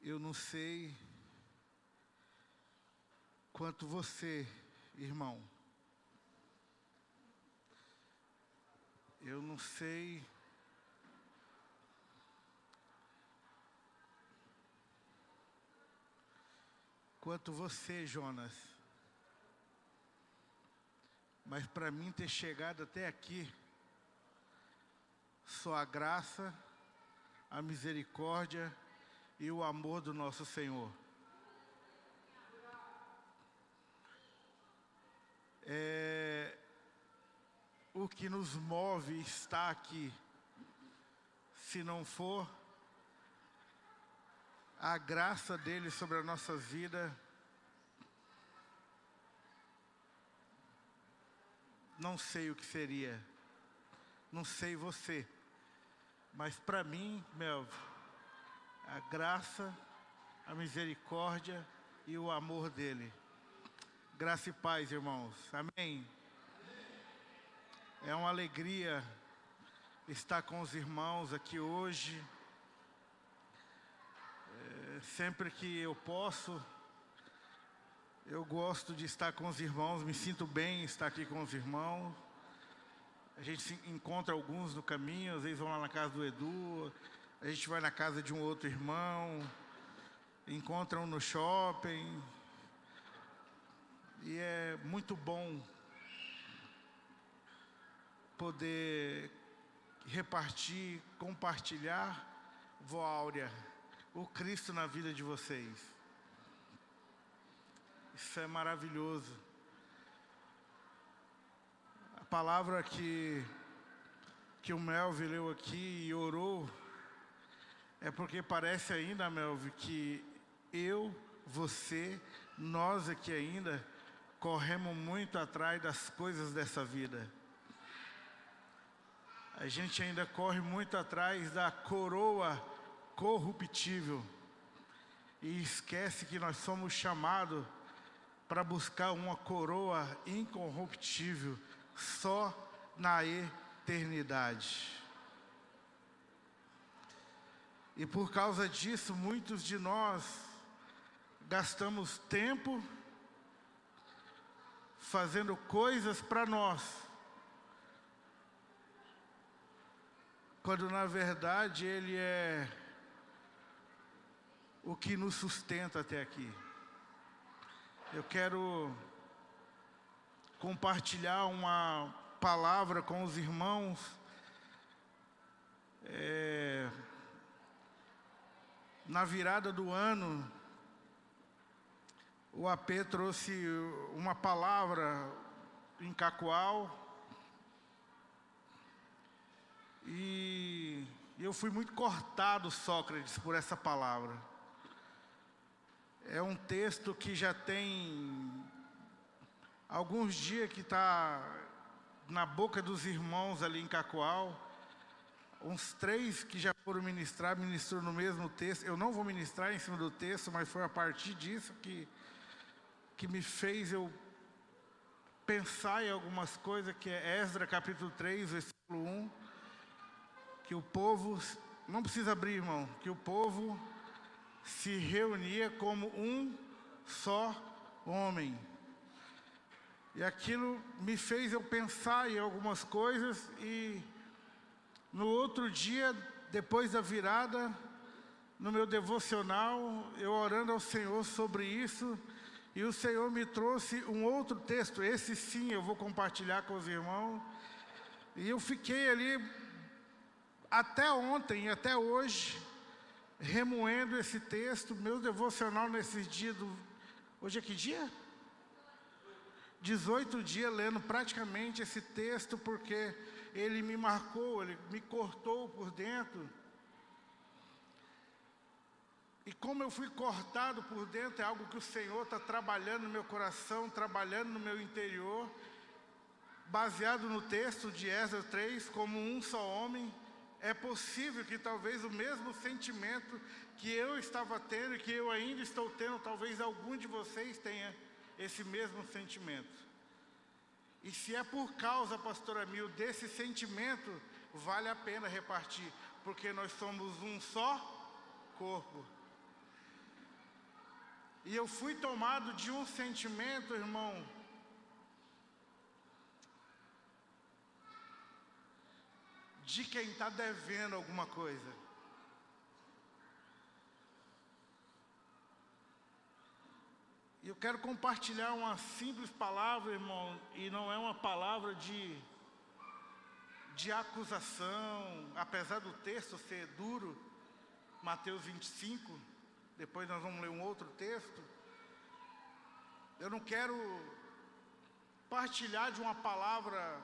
Eu não sei quanto você, irmão, eu não sei quanto você, Jonas, mas para mim ter chegado até aqui, só a graça, a misericórdia e o amor do nosso Senhor. O que nos move está aqui. Se não for a graça dele sobre a nossa vida, não sei o que seria. Não sei você. Mas para mim, Melvin, a graça, a misericórdia e o amor dele. Graça e paz, irmãos. Amém. É uma alegria estar com os irmãos aqui hoje. Sempre que eu posso, eu gosto de estar com os irmãos, me sinto bem em estar aqui com os irmãos. A gente se encontra alguns no caminho, às vezes vão lá na casa do Edu, a gente vai na casa de um outro irmão, encontram no shopping. E é muito bom poder repartir, compartilhar, vó Áurea, o Cristo na vida de vocês. Isso é maravilhoso. A palavra que o Melvin leu aqui e orou, é porque parece ainda, Melvin, que eu, você, nós aqui ainda, corremos muito atrás das coisas dessa vida. A gente ainda corre muito atrás da coroa corruptível e esquece que nós somos chamados para buscar uma coroa incorruptível só na eternidade. E por causa disso, muitos de nós gastamos tempo fazendo coisas para nós, quando na verdade Ele é o que nos sustenta até aqui. Eu quero compartilhar uma palavra com os irmãos. Na virada do ano, o AP trouxe uma palavra em Cacoal. E eu fui muito cortado, Sócrates, por essa palavra. É um texto que já tem alguns dias que está na boca dos irmãos ali em Cacoal. Uns 3 que já foram ministrou no mesmo texto. Eu não vou ministrar em cima do texto, mas foi a partir disso que me fez eu pensar em algumas coisas, que é Esdras capítulo 3, versículo 1. Que o povo, não precisa abrir, irmão, que o povo se reunia como um só homem. E aquilo me fez eu pensar em algumas coisas, e no outro dia, depois da virada, no meu devocional, eu orando ao Senhor sobre isso, e o Senhor me trouxe um outro texto, esse sim eu vou compartilhar com os irmãos, e eu fiquei ali até ontem e até hoje, remoendo esse texto, meu devocional nesses dias hoje é que dia? 18 dias lendo praticamente esse texto, porque ele me marcou, ele me cortou por dentro. E como eu fui cortado por dentro, é algo que o Senhor está trabalhando no meu coração, trabalhando no meu interior, baseado no texto de Esdras 3, como um só homem. É possível que talvez o mesmo sentimento que eu estava tendo e que eu ainda estou tendo, talvez algum de vocês tenha esse mesmo sentimento. E se é por causa, pastor Amil, desse sentimento, vale a pena repartir, porque nós somos um só corpo. E eu fui tomado de um sentimento, irmão, de quem está devendo alguma coisa. E eu quero compartilhar uma simples palavra, irmão, e não é uma palavra de acusação, apesar do texto ser duro, Mateus 25, depois nós vamos ler um outro texto. Eu não quero partilhar de uma palavra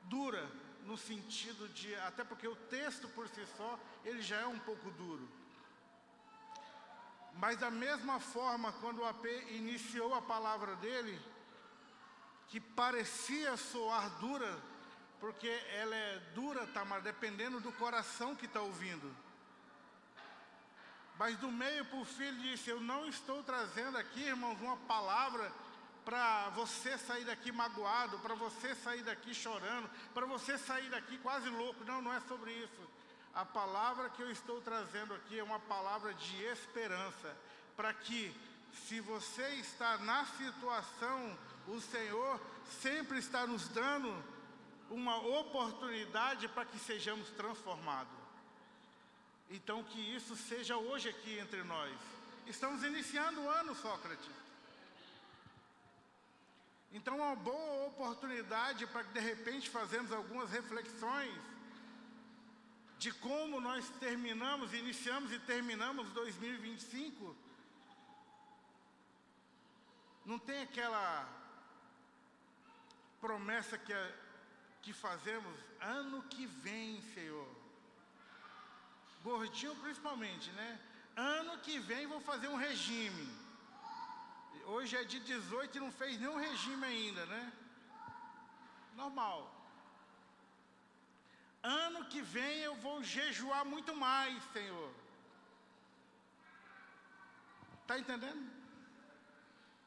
dura, no sentido de, até porque o texto por si só, ele já é um pouco duro. Mas da mesma forma, quando o AP iniciou a palavra dele, que parecia soar dura, porque ela é dura, tá, mas dependendo do coração que está ouvindo. Mas do meio para o fim ele disse, eu não estou trazendo aqui, irmãos, uma palavra para você sair daqui magoado, para você sair daqui chorando, para você sair daqui quase louco. Não, não é sobre isso. A palavra que eu estou trazendo aqui é uma palavra de esperança, para que, se você está na situação, o Senhor sempre está nos dando uma oportunidade para que sejamos transformados. Então, que isso seja hoje aqui entre nós. Estamos iniciando o ano, Sócrates. Então, é uma boa oportunidade para que, de repente, fazemos algumas reflexões de como nós iniciamos e terminamos 2025. Não tem aquela promessa que fazemos, ano que vem, Senhor. Gordinho principalmente, né? Ano que vem vou fazer um regime. Hoje é dia 18 e não fez nenhum regime ainda, né? Normal. Ano que vem eu vou jejuar muito mais, Senhor. Está entendendo?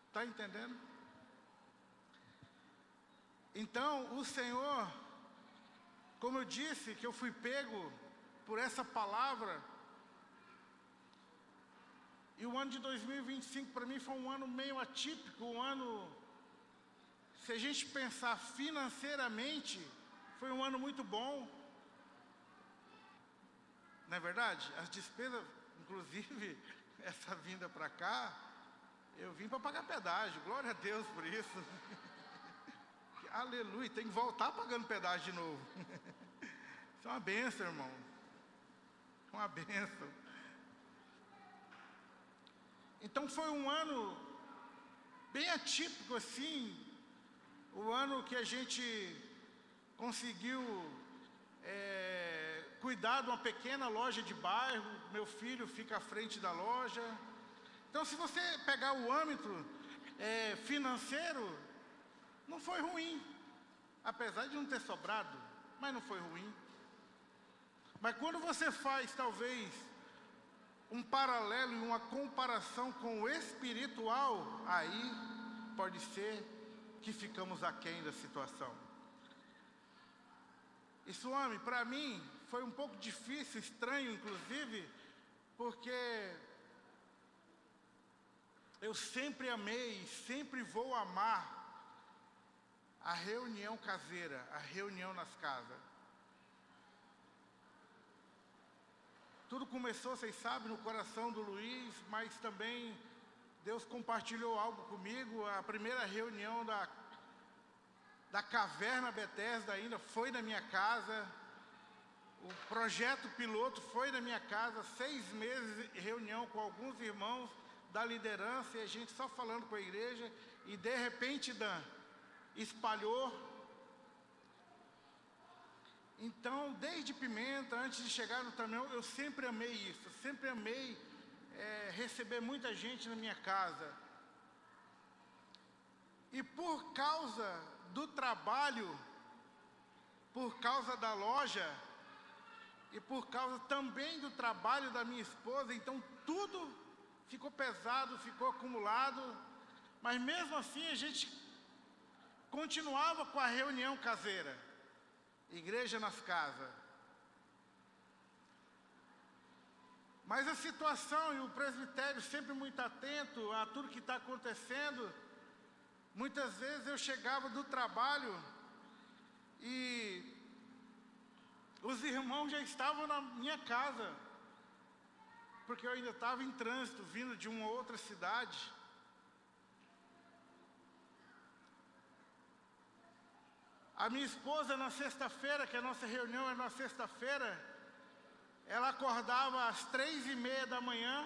Está entendendo? Então, o Senhor, como eu disse, que eu fui pego por essa palavra, e o ano de 2025 para mim foi um ano meio atípico, um ano, se a gente pensar financeiramente, foi um ano muito bom. Não é verdade? As despesas, inclusive, essa vinda para cá, eu vim para pagar pedágio, glória a Deus por isso. Aleluia, tem que voltar pagando pedágio de novo. Isso é uma bênção, irmão. Uma bênção. Então foi um ano bem atípico assim, o ano que a gente conseguiu cuidar de uma pequena loja de bairro, meu filho fica à frente da loja. Então, se você pegar o âmbito financeiro, não foi ruim, apesar de não ter sobrado, mas não foi ruim. Mas quando você faz, talvez, um paralelo e uma comparação com o espiritual, aí pode ser que ficamos aquém da situação. Isso, homem, para mim, foi um pouco difícil, estranho, inclusive, porque eu sempre amei, sempre vou amar a reunião caseira, a reunião nas casas. Tudo começou, vocês sabem, no coração do Luiz, mas também Deus compartilhou algo comigo. A primeira reunião da Caverna Bethesda ainda foi na minha casa. O projeto piloto foi na minha casa, 6 meses de reunião com alguns irmãos da liderança, e a gente só falando com a igreja, e de repente, Dan, espalhou. Então, desde Pimenta, antes de chegar no Tamanho, eu sempre amei isso, eu sempre amei receber muita gente na minha casa. E por causa do trabalho, por causa da loja, e por causa também do trabalho da minha esposa, então tudo ficou pesado, ficou acumulado, mas mesmo assim a gente continuava com a reunião caseira, igreja nas casas. Mas a situação e o presbitério sempre muito atento a tudo que está acontecendo. Muitas vezes eu chegava do trabalho e os irmãos já estavam na minha casa, porque eu ainda estava em trânsito, vindo de uma outra cidade. A minha esposa, na sexta-feira, que a nossa reunião é na sexta-feira, ela acordava às 3h30 da manhã,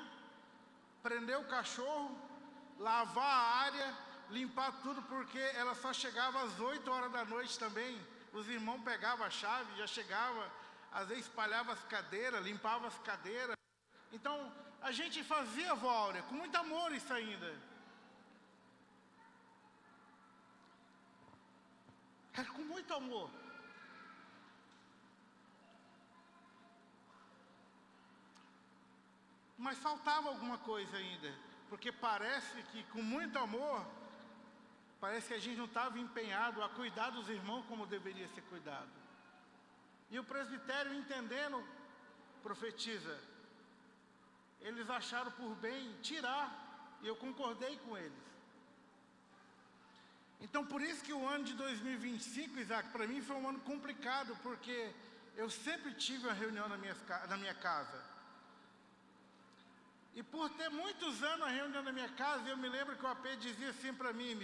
prender o cachorro, lavar a área, limpar tudo, porque ela só chegava às 8 horas da noite também. Os irmãos pegavam a chave, já chegava, às vezes espalhava as cadeiras, limpava as cadeiras. Então, a gente fazia, vó Áurea, com muito amor isso ainda. Era com muito amor. Mas faltava alguma coisa ainda, porque parece que com muito amor, parece que a gente não estava empenhado a cuidar dos irmãos como deveria ser cuidado. E o presbitério, entendendo, profetiza, eles acharam por bem tirar, e eu concordei com eles. Então, por isso que o ano de 2025, Isaac, para mim foi um ano complicado, porque eu sempre tive uma reunião na minha casa. E por ter muitos anos a reunião na minha casa, eu me lembro que o AP dizia assim para mim,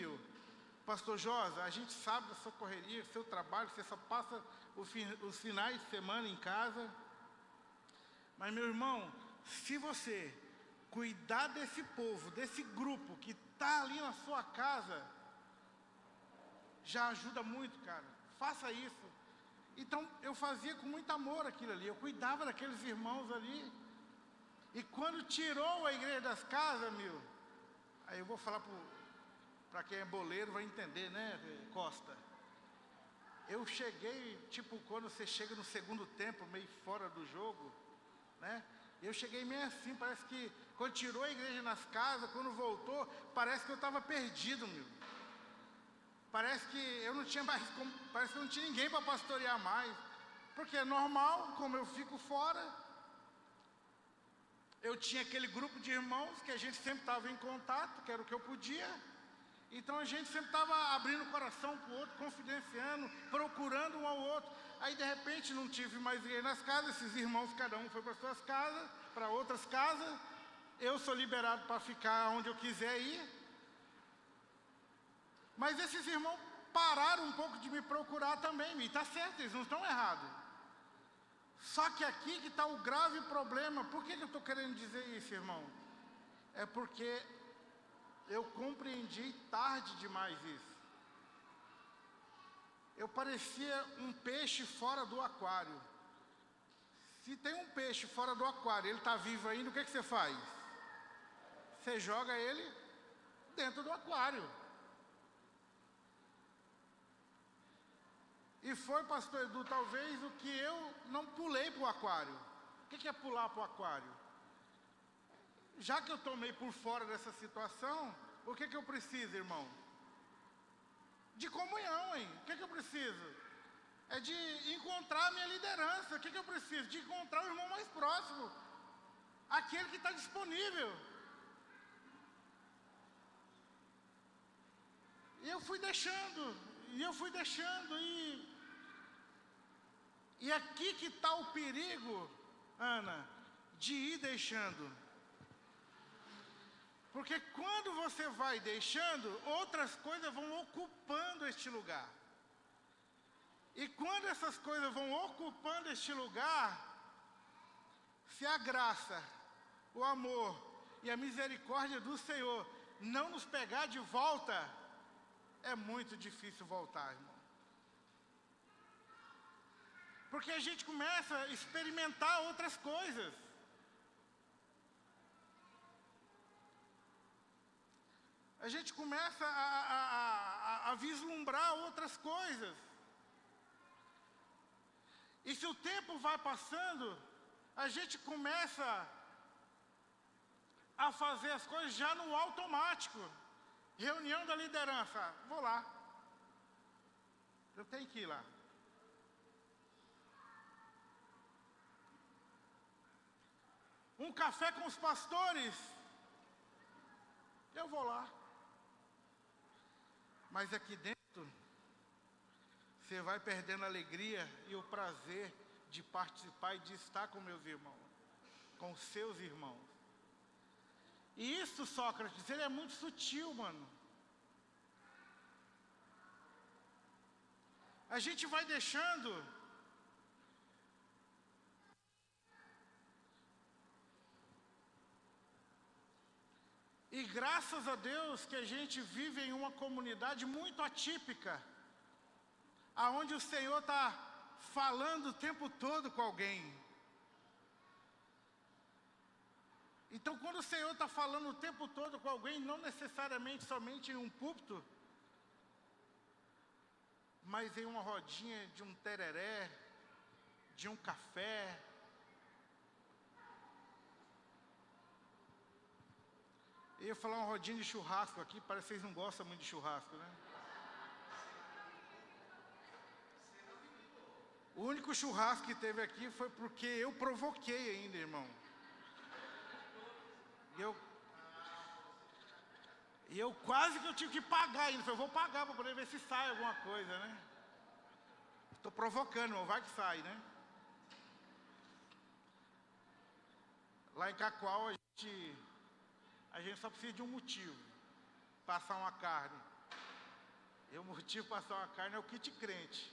Pastor Josa, a gente sabe da sua correria, do seu trabalho, você só passa os finais de semana em casa. Mas, meu irmão, se você cuidar desse povo, desse grupo que está ali na sua casa, já ajuda muito, cara. Faça isso. Então, eu fazia com muito amor aquilo ali. Eu cuidava daqueles irmãos ali. E quando tirou a igreja das casas, aí eu vou falar para quem é boleiro, vai entender, né, Costa? Eu cheguei, tipo, quando você chega no segundo tempo, meio fora do jogo, né? Eu cheguei meio assim, parece que quando tirou a igreja nas casas, quando voltou, parece que eu estava perdido, Parece que eu não tinha mais, parece que eu não tinha ninguém para pastorear mais. Porque é normal, como eu fico fora, eu tinha aquele grupo de irmãos que a gente sempre estava em contato, que era o que eu podia. Então a gente sempre estava abrindo o coração para o outro, confidenciando, procurando um ao outro. Aí de repente não tive mais ninguém nas casas, esses irmãos, cada um foi para suas casas, para outras casas. Eu sou liberado para ficar onde eu quiser ir. Mas esses irmãos pararam um pouco de me procurar também, e está certo, eles não estão errados. Só que aqui que está o grave problema. Por que eu estou querendo dizer isso, irmão? É porque eu compreendi tarde demais isso. Eu parecia um peixe fora do aquário. Se tem um peixe fora do aquário, ele está vivo ainda, o que você faz? Você joga ele dentro do aquário. E foi, pastor Edu, talvez o que eu não pulei para o aquário. O que é pular para o aquário? Já que eu tomei por fora dessa situação, o que eu preciso, irmão? De comunhão, hein? O que eu preciso? É de encontrar a minha liderança. O que eu preciso? De encontrar o irmão mais próximo. Aquele que está disponível. E eu fui deixando. E aqui que está o perigo, Ana, de ir deixando. Porque quando você vai deixando, outras coisas vão ocupando este lugar. E quando essas coisas vão ocupando este lugar, se a graça, o amor e a misericórdia do Senhor não nos pegar de volta, é muito difícil voltar, irmão. Porque a gente começa a experimentar outras coisas. A gente começa a vislumbrar outras coisas. E se o tempo vai passando, a gente começa a fazer as coisas já no automático. Reunião da liderança, vou lá. Eu tenho que ir lá. um café com os pastores, eu vou lá. Mas aqui dentro, você vai perdendo a alegria e o prazer de participar e de estar com meus irmãos, com os seus irmãos. E isso, Sócrates, ele é muito sutil, mano. A gente vai deixando e graças a Deus que a gente vive em uma comunidade muito atípica, aonde o Senhor está falando o tempo todo com alguém. Então, quando o Senhor está falando o tempo todo com alguém, não necessariamente somente em um púlpito, mas em uma rodinha de um tereré, de um café. Eu ia falar uma rodinha de churrasco aqui, parece que vocês não gostam muito de churrasco, né? O único churrasco que teve aqui foi porque eu provoquei ainda, irmão. E eu quase que eu tive que pagar ainda. Eu vou pagar para poder ver se sai alguma coisa, né? Estou provocando, irmão, vai que sai, né? Lá em Cacoal, a gente só precisa de um motivo. Passar uma carne. E o motivo de passar uma carne é o kit crente.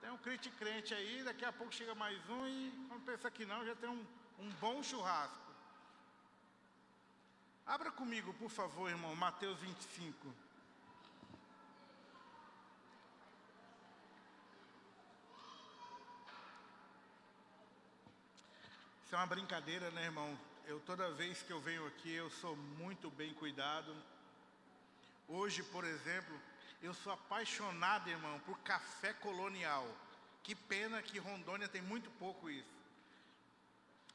Tem um kit crente aí, daqui a pouco chega mais um e quando pensa que não, já tem um bom churrasco. Abra comigo, por favor, irmão, Mateus 25. Isso é uma brincadeira, né, irmão? Toda vez que eu venho aqui, eu sou muito bem cuidado. Hoje, por exemplo, eu sou apaixonado, irmão, por café colonial. Que pena que Rondônia tem muito pouco isso.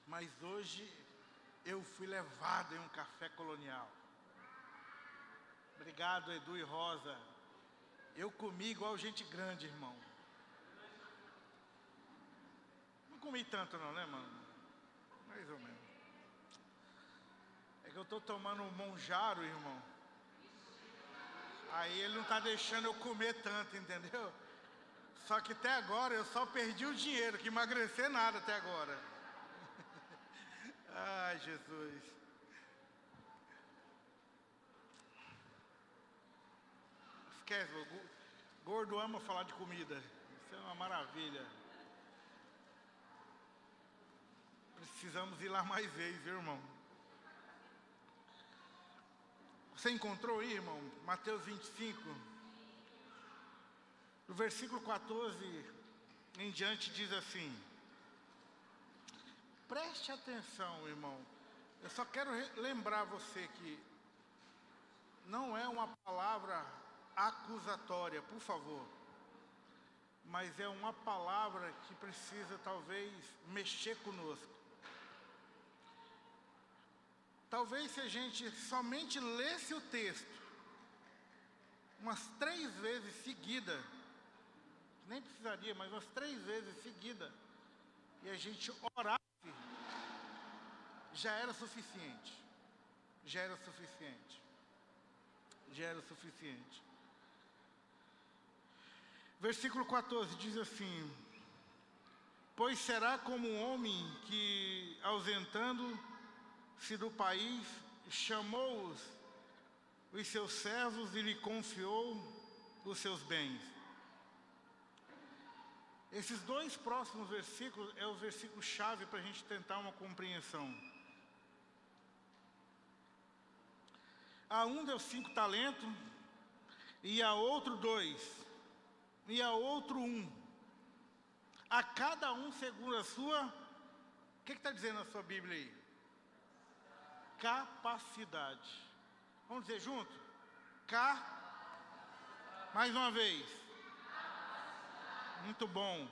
Mas hoje eu fui levado em um café colonial. Obrigado, Edu e Rosa. Eu comi igual gente grande, irmão. Não comi tanto não, né, mano? Mais ou menos. É que eu tô tomando um monjaro, irmão. Aí ele não tá deixando eu comer tanto, entendeu? Só que até agora eu só perdi o dinheiro, que emagrecer nada até agora. Ai, Jesus. Esquece, gordo ama falar de comida. Isso é uma maravilha. Precisamos ir lá mais vezes, viu, irmão? Você encontrou aí, irmão? Mateus 25. No versículo 14 em diante diz assim. Preste atenção, irmão. Eu só quero lembrar você que não é uma palavra acusatória, por favor. Mas é uma palavra que precisa, talvez, mexer conosco. Talvez se a gente somente lesse o texto umas 3 vezes seguida, nem precisaria, mas umas 3 vezes seguida, e a gente orasse, já era suficiente. Já era suficiente. Já era suficiente. Versículo 14 diz assim: pois será como um homem que, ausentando-se do país, chamou os seus servos e lhe confiou os seus bens. Esses 2 próximos versículos é o versículo-chave para a gente tentar uma compreensão. A um deu 5 talentos, e a outro 2, e a outro 1. A cada um segundo a sua... O que está dizendo na sua Bíblia aí? Capacidade. Vamos dizer junto? Mais uma vez. Muito bom.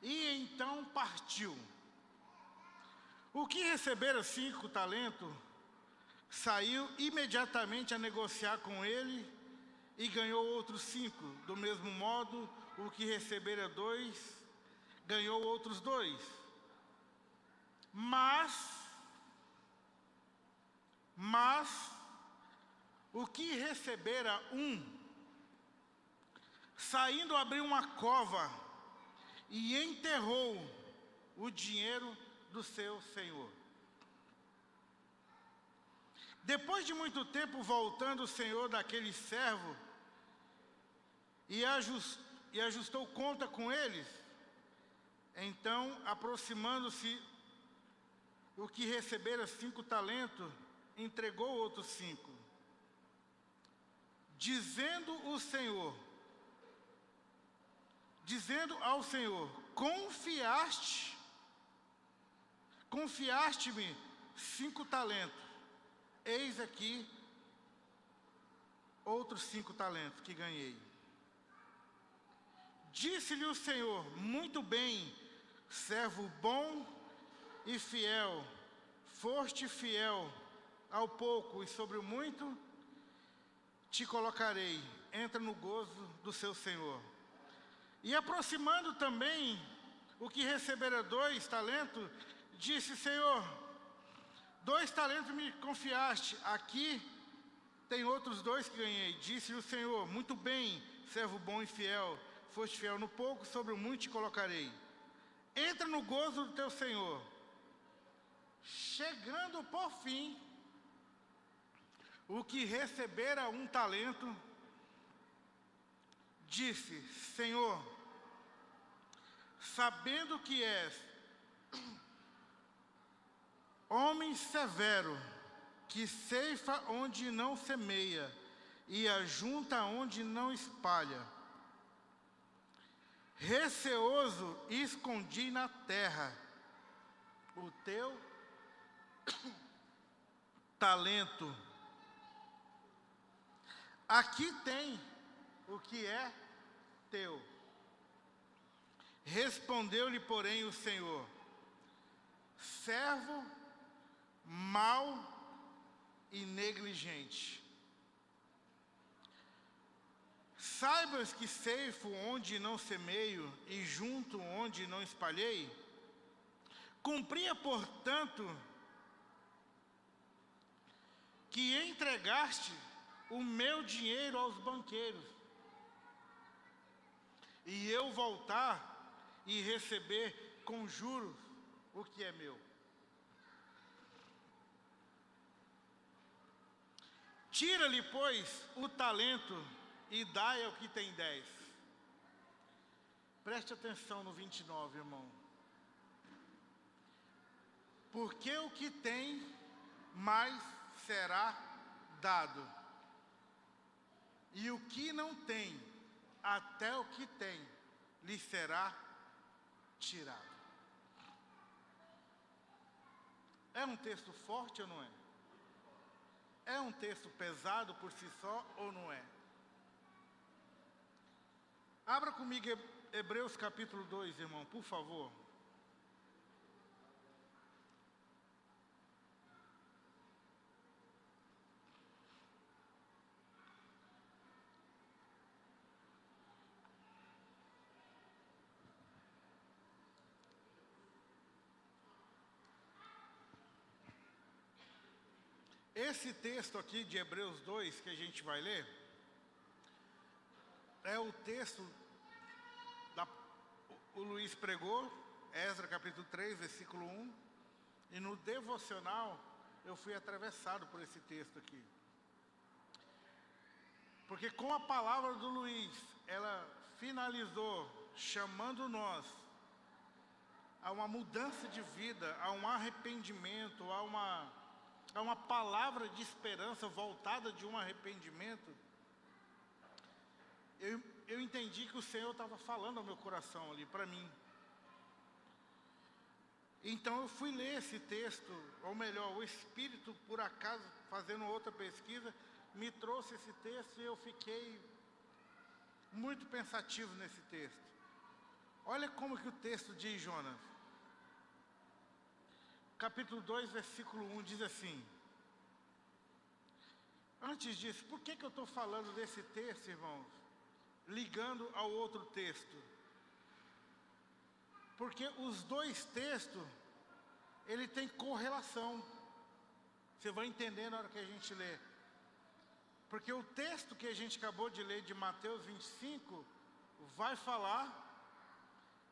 E então partiu. O que recebera 5 talentos, saiu imediatamente a negociar com ele e ganhou outros 5. Do mesmo modo, o que recebera 2, ganhou outros 2. Mas o que recebera saindo abriu uma cova e enterrou o dinheiro do seu senhor. Depois de muito tempo, voltando o senhor daquele servo e ajustou conta com eles, então, aproximando-se o que recebera 5 talentos, entregou outros 5, dizendo ao Senhor: confiaste-me 5 talentos, eis aqui outros 5 talentos que ganhei. Disse-lhe o Senhor: muito bem, servo bom e fiel, foste fiel ao pouco, e sobre o muito te colocarei, entra no gozo do seu Senhor. E aproximando também o que recebera 2 talentos, disse: Senhor, 2 talentos me confiaste, aqui tem outros 2 que ganhei. Disse-lhe o Senhor: muito bem, servo bom e fiel, foste fiel no pouco, sobre o muito te colocarei, entra no gozo do teu Senhor. Chegando por fim o que recebera 1 talento, disse: Senhor, sabendo que és homem severo, que ceifa onde não semeia e ajunta onde não espalha, receoso escondi na terra o teu talento. Aqui tem o que é teu. Respondeu-lhe, porém, o Senhor: servo mau e negligente. Saibas que ceifo onde não semeio e junto onde não espalhei. Cumpria, portanto, que entregaste o meu dinheiro aos banqueiros, e eu voltar e receber com juros o que é meu. Tira-lhe, pois, o talento e dai ao que tem 10. Preste atenção no 29, irmão. Porque o que tem, mais será dado. E o que não tem, até o que tem, lhe será tirado. É um texto forte ou não é? É um texto pesado por si só ou não é? Abra comigo Hebreus capítulo 2, irmão, por favor. Esse texto aqui de Hebreus 2 que a gente vai ler, é o texto, o Luiz pregou, Esdras capítulo 3, versículo 1, e no devocional eu fui atravessado por esse texto aqui. Porque com a palavra do Luiz, ela finalizou chamando nós a uma mudança de vida, a um arrependimento, a uma palavra de esperança voltada de um arrependimento. Eu entendi que o Senhor estava falando ao meu coração ali, para mim. Então eu fui ler esse texto, ou melhor, o Espírito, por acaso, fazendo outra pesquisa, me trouxe esse texto e eu fiquei muito pensativo nesse texto. Olha como que o texto diz, Jonas. Capítulo 2, versículo 1 diz assim. Antes disso, por que eu estou falando desse texto, irmãos? Ligando ao outro texto. Porque os dois textos ele tem correlação. Você vai entender na hora que a gente lê. Porque o texto que a gente acabou de ler de Mateus 25 vai falar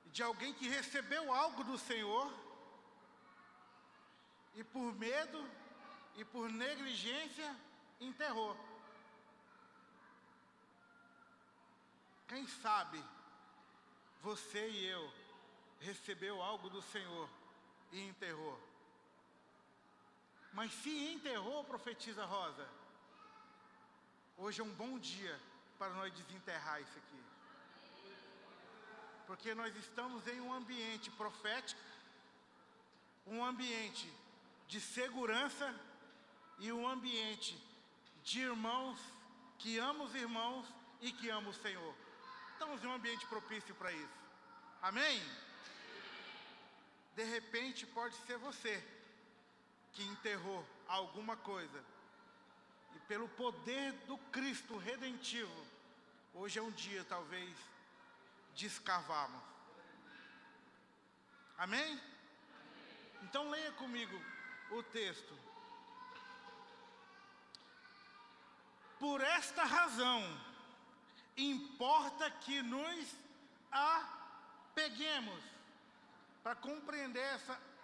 de alguém que recebeu algo do Senhor e por medo e por negligência enterrou. Quem sabe você e eu recebeu algo do Senhor e enterrou. Mas se enterrou, profetiza Rosa, hoje é um bom dia para nós desenterrar isso aqui. Porque nós estamos em um ambiente profético, um ambiente de segurança e um ambiente de irmãos que amam os irmãos e que amam o Senhor. Estamos em um ambiente propício para isso. Amém? De repente pode ser você que enterrou alguma coisa. E pelo poder do Cristo redentivo, hoje é um dia talvez de escavarmos. Amém? Então leia comigo o texto. Por esta razão, importa que nos apeguemos. Para compreender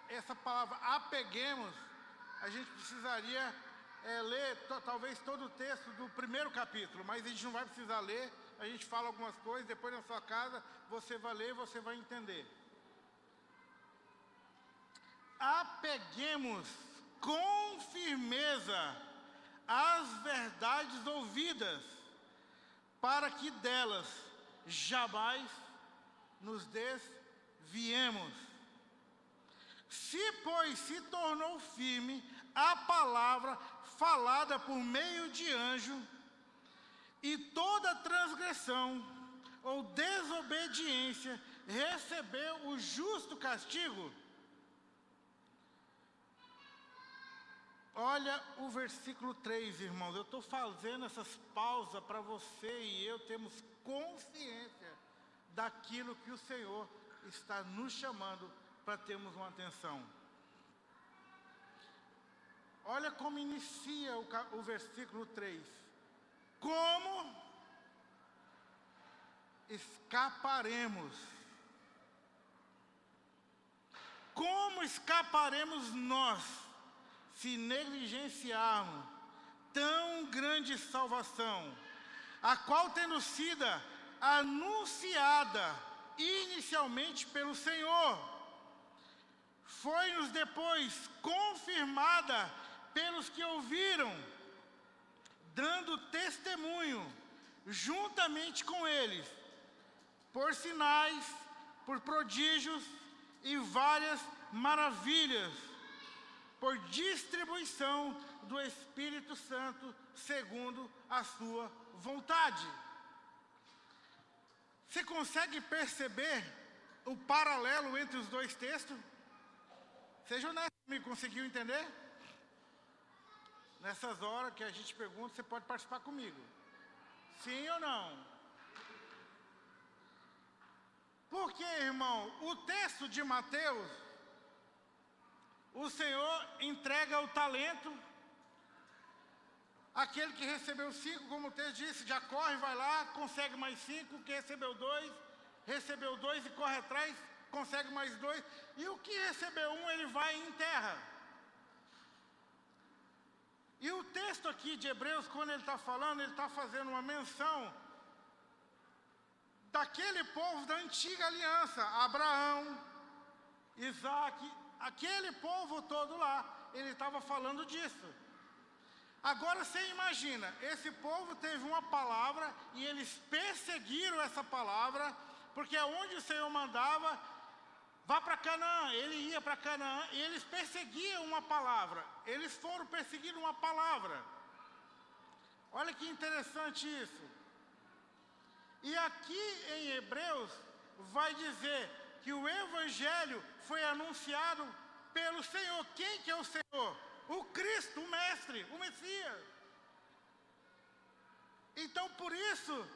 essa palavra, apeguemos, a gente precisaria ler talvez todo o texto do primeiro capítulo, mas a gente não vai precisar ler, a gente fala algumas coisas, depois na sua casa você vai ler e você vai entender. Apeguemos com firmeza as verdades ouvidas, para que delas jamais nos desviemos. Se, pois, se tornou firme a palavra falada por meio de anjo, e toda transgressão ou desobediência recebeu o justo castigo. Olha o versículo 3, irmãos. Eu estou fazendo essas pausas para você e eu termos consciência daquilo que o Senhor está nos chamando para termos uma atenção. Olha como inicia o versículo 3. Como escaparemos? Como escaparemos nós, se negligenciarmos tão grande salvação, a qual tendo sido anunciada inicialmente pelo Senhor, foi-nos depois confirmada pelos que ouviram, dando testemunho juntamente com eles, por sinais, por prodígios e várias maravilhas, por distribuição do Espírito Santo, segundo a sua vontade. Você consegue perceber o paralelo entre os dois textos? Seja honesto comigo, conseguiu entender? Nessas horas que a gente pergunta, você pode participar comigo. Sim ou não? Porque, irmão, o texto de Mateus, o Senhor entrega o talento, aquele que recebeu 5, como o texto disse, já corre, vai lá, consegue mais 5, que recebeu 2 e corre atrás, consegue mais 2, e o que recebeu 1, ele vai e enterra. E o texto aqui de Hebreus, quando ele está falando, ele está fazendo uma menção daquele povo da antiga aliança, Abraão, Isaac, aquele povo todo lá, ele estava falando disso. Agora você imagina, esse povo teve uma palavra e eles perseguiram essa palavra, porque onde o Senhor mandava, vá para Canaã, ele ia para Canaã e eles perseguiam uma palavra, eles foram perseguindo uma palavra. Olha que interessante isso. E aqui em Hebreus vai dizer que o Evangelho foi anunciado pelo Senhor. Quem que é o Senhor? O Cristo, o Mestre, o Messias. Então por isso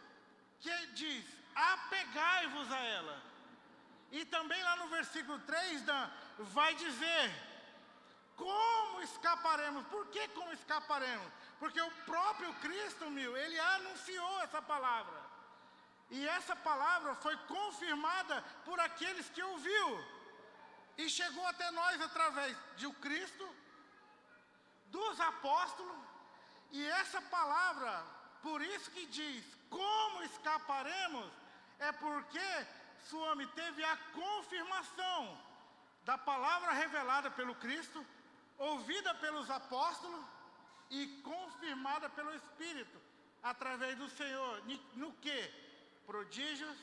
que diz, apegai-vos a ela. E também lá no versículo 3 vai dizer como escaparemos? Por que como escaparemos? Porque o próprio Cristo, ele anunciou essa palavra. E essa palavra foi confirmada por aqueles que ouviu. E chegou até nós através de Cristo, dos apóstolos. E essa palavra, por isso que diz, como escaparemos? É porque Suomi teve a confirmação da palavra revelada pelo Cristo, ouvida pelos apóstolos e confirmada pelo Espírito, através do Senhor. No que? Prodígios,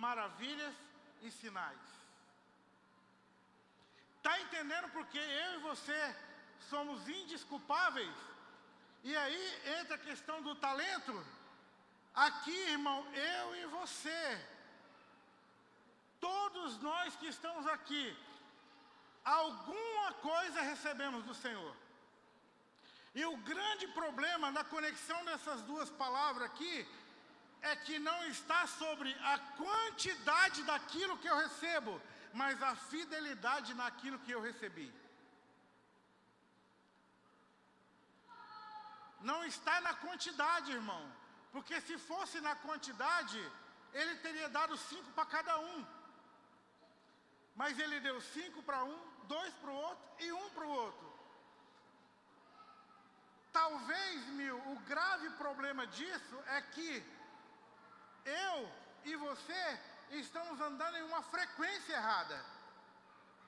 maravilhas e sinais. Está entendendo porque eu e você somos indesculpáveis? E aí entra a questão do talento. Aqui, irmão, eu e você, todos nós que estamos aqui, alguma coisa recebemos do Senhor. E o grande problema na conexão dessas duas palavras aqui é que não está sobre a quantidade daquilo que eu recebo, mas a fidelidade naquilo que eu recebi. Não está na quantidade, irmão, porque se fosse na quantidade, ele teria dado 5 para cada um. Mas ele deu 5 para um, 2 para o outro e 1 para o outro. Talvez, o grave problema disso é que eu e você estamos andando em uma frequência errada.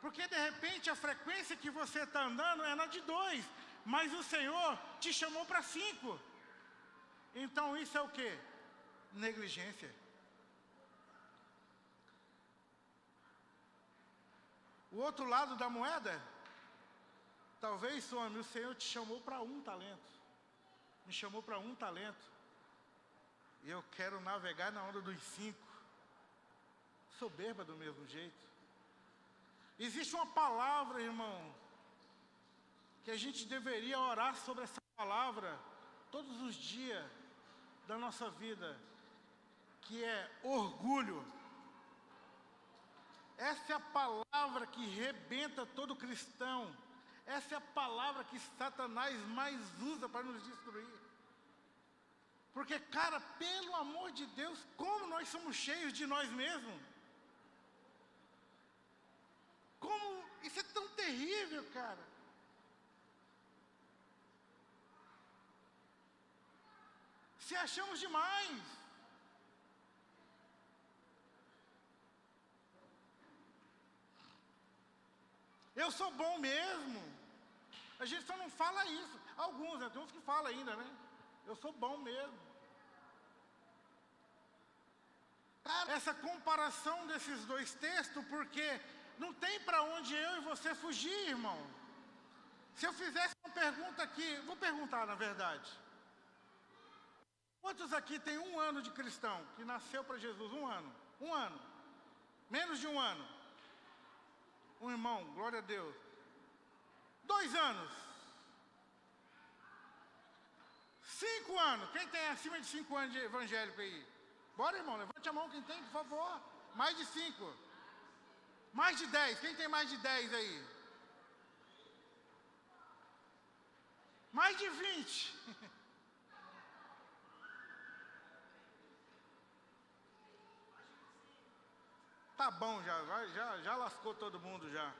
Porque de repente a frequência que você está andando é na de 2, mas o Senhor te chamou para 5. Então isso é o quê? Negligência. O outro lado da moeda, talvez, Suomi, o Senhor te chamou para 1 talento. Me chamou para 1 talento. E eu quero navegar na onda dos 5. Soberba do mesmo jeito. Existe uma palavra, irmão, que a gente deveria orar sobre essa palavra todos os dias da nossa vida, que é orgulho. Essa é a palavra que rebenta todo cristão. Essa é a palavra que Satanás mais usa para nos destruir. Porque, cara, pelo amor de Deus, como nós somos cheios de nós mesmos. Como isso é tão terrível, cara. Se achamos demais. Eu sou bom mesmo. A gente só não fala isso. Alguns, né? Tem uns que falam ainda, né? Eu sou bom mesmo. Cara, essa comparação desses dois textos, porque não tem para onde eu e você fugir, irmão. Se eu fizesse uma pergunta aqui, vou perguntar na verdade. Quantos aqui tem 1 ano de cristão, que nasceu para Jesus? 1 ano. 1 ano. Menos de 1 ano. Um irmão, glória a Deus. 2 anos. 5 anos. Quem tem acima de 5 anos de evangélico aí? Bora, irmão, levante a mão quem tem, por favor. Mais de 5. Mais de 10. Quem tem mais de 10 aí? Mais de 20. Tá bom, já lascou todo mundo já.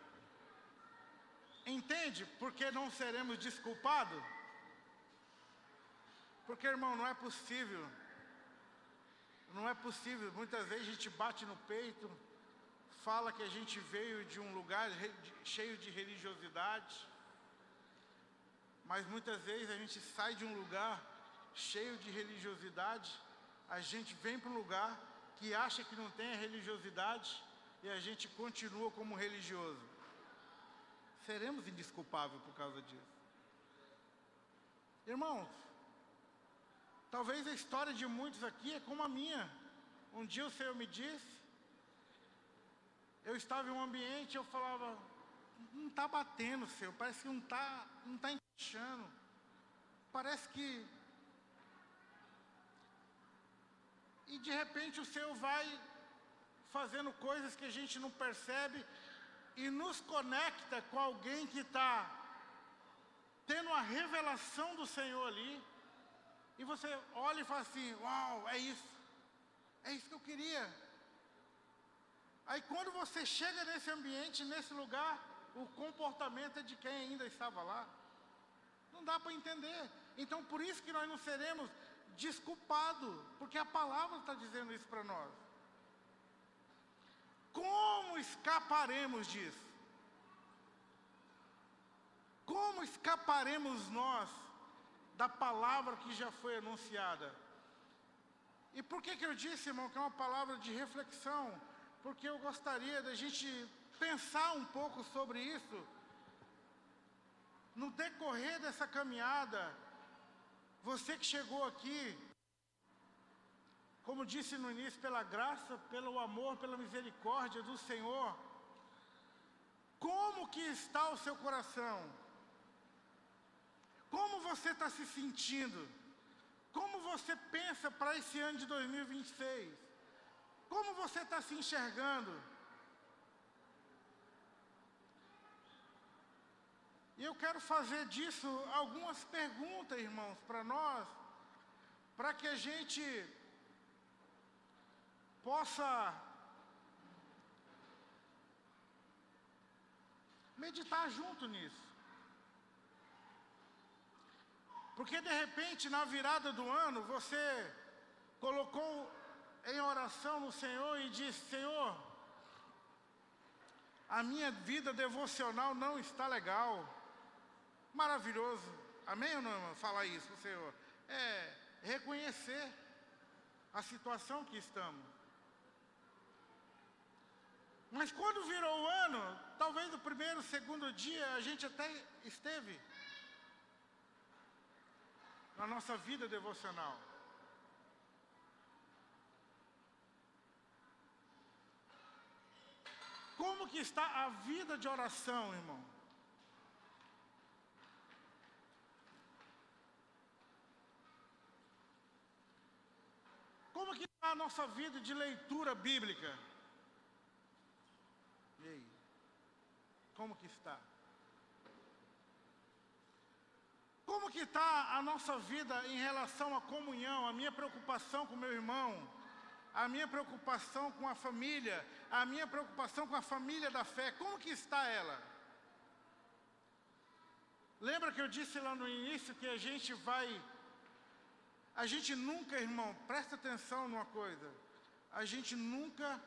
Entende por que não seremos desculpados? Porque, irmão, não é possível. Não é possível. Muitas vezes a gente bate no peito, fala que a gente veio de um lugar cheio de religiosidade, mas muitas vezes a gente sai de um lugar cheio de religiosidade, a gente vem para um lugar que acha que não tem a religiosidade e a gente continua como religioso. Seremos indesculpáveis por causa disso. Irmãos, talvez a história de muitos aqui é como a minha. Um dia o Senhor me disse, eu estava em um ambiente e eu falava, não está batendo, Senhor, parece que não está encaixando. Parece que... E de repente o Senhor vai fazendo coisas que a gente não percebe e nos conecta com alguém que está tendo a revelação do Senhor ali, e você olha e fala assim, uau, é isso que eu queria. Aí quando você chega nesse ambiente, nesse lugar, o comportamento é de quem ainda estava lá. Não dá para entender. Então por isso que nós não seremos desculpados, porque a palavra está dizendo isso para nós. Como escaparemos disso? Como escaparemos nós da palavra que já foi anunciada? E por que eu disse, irmão, que é uma palavra de reflexão? Porque eu gostaria da gente pensar um pouco sobre isso. No decorrer dessa caminhada, você que chegou aqui, como disse no início, pela graça, pelo amor, pela misericórdia do Senhor, como que está o seu coração? Como você está se sentindo? Como você pensa para esse ano de 2026? Como você está se enxergando? E eu quero fazer disso algumas perguntas, irmãos, para nós, para que a gente possa meditar junto nisso. Porque de repente, na virada do ano, você colocou em oração no Senhor e disse, Senhor, a minha vida devocional não está legal. Maravilhoso. Amém ou não, irmão? Falar isso para o Senhor. É reconhecer a situação que estamos. Mas quando virou o ano, talvez no primeiro, segundo dia, a gente até esteve na nossa vida devocional. Como que está a vida de oração, irmão? Como que está a nossa vida de leitura bíblica? E aí? Como que está? Como que está a nossa vida em relação à comunhão, a minha preocupação com meu irmão, a minha preocupação com a família, a minha preocupação com a família da fé, como que está ela? Lembra que eu disse lá no início que a gente nunca, irmão, presta atenção numa coisa, a gente nunca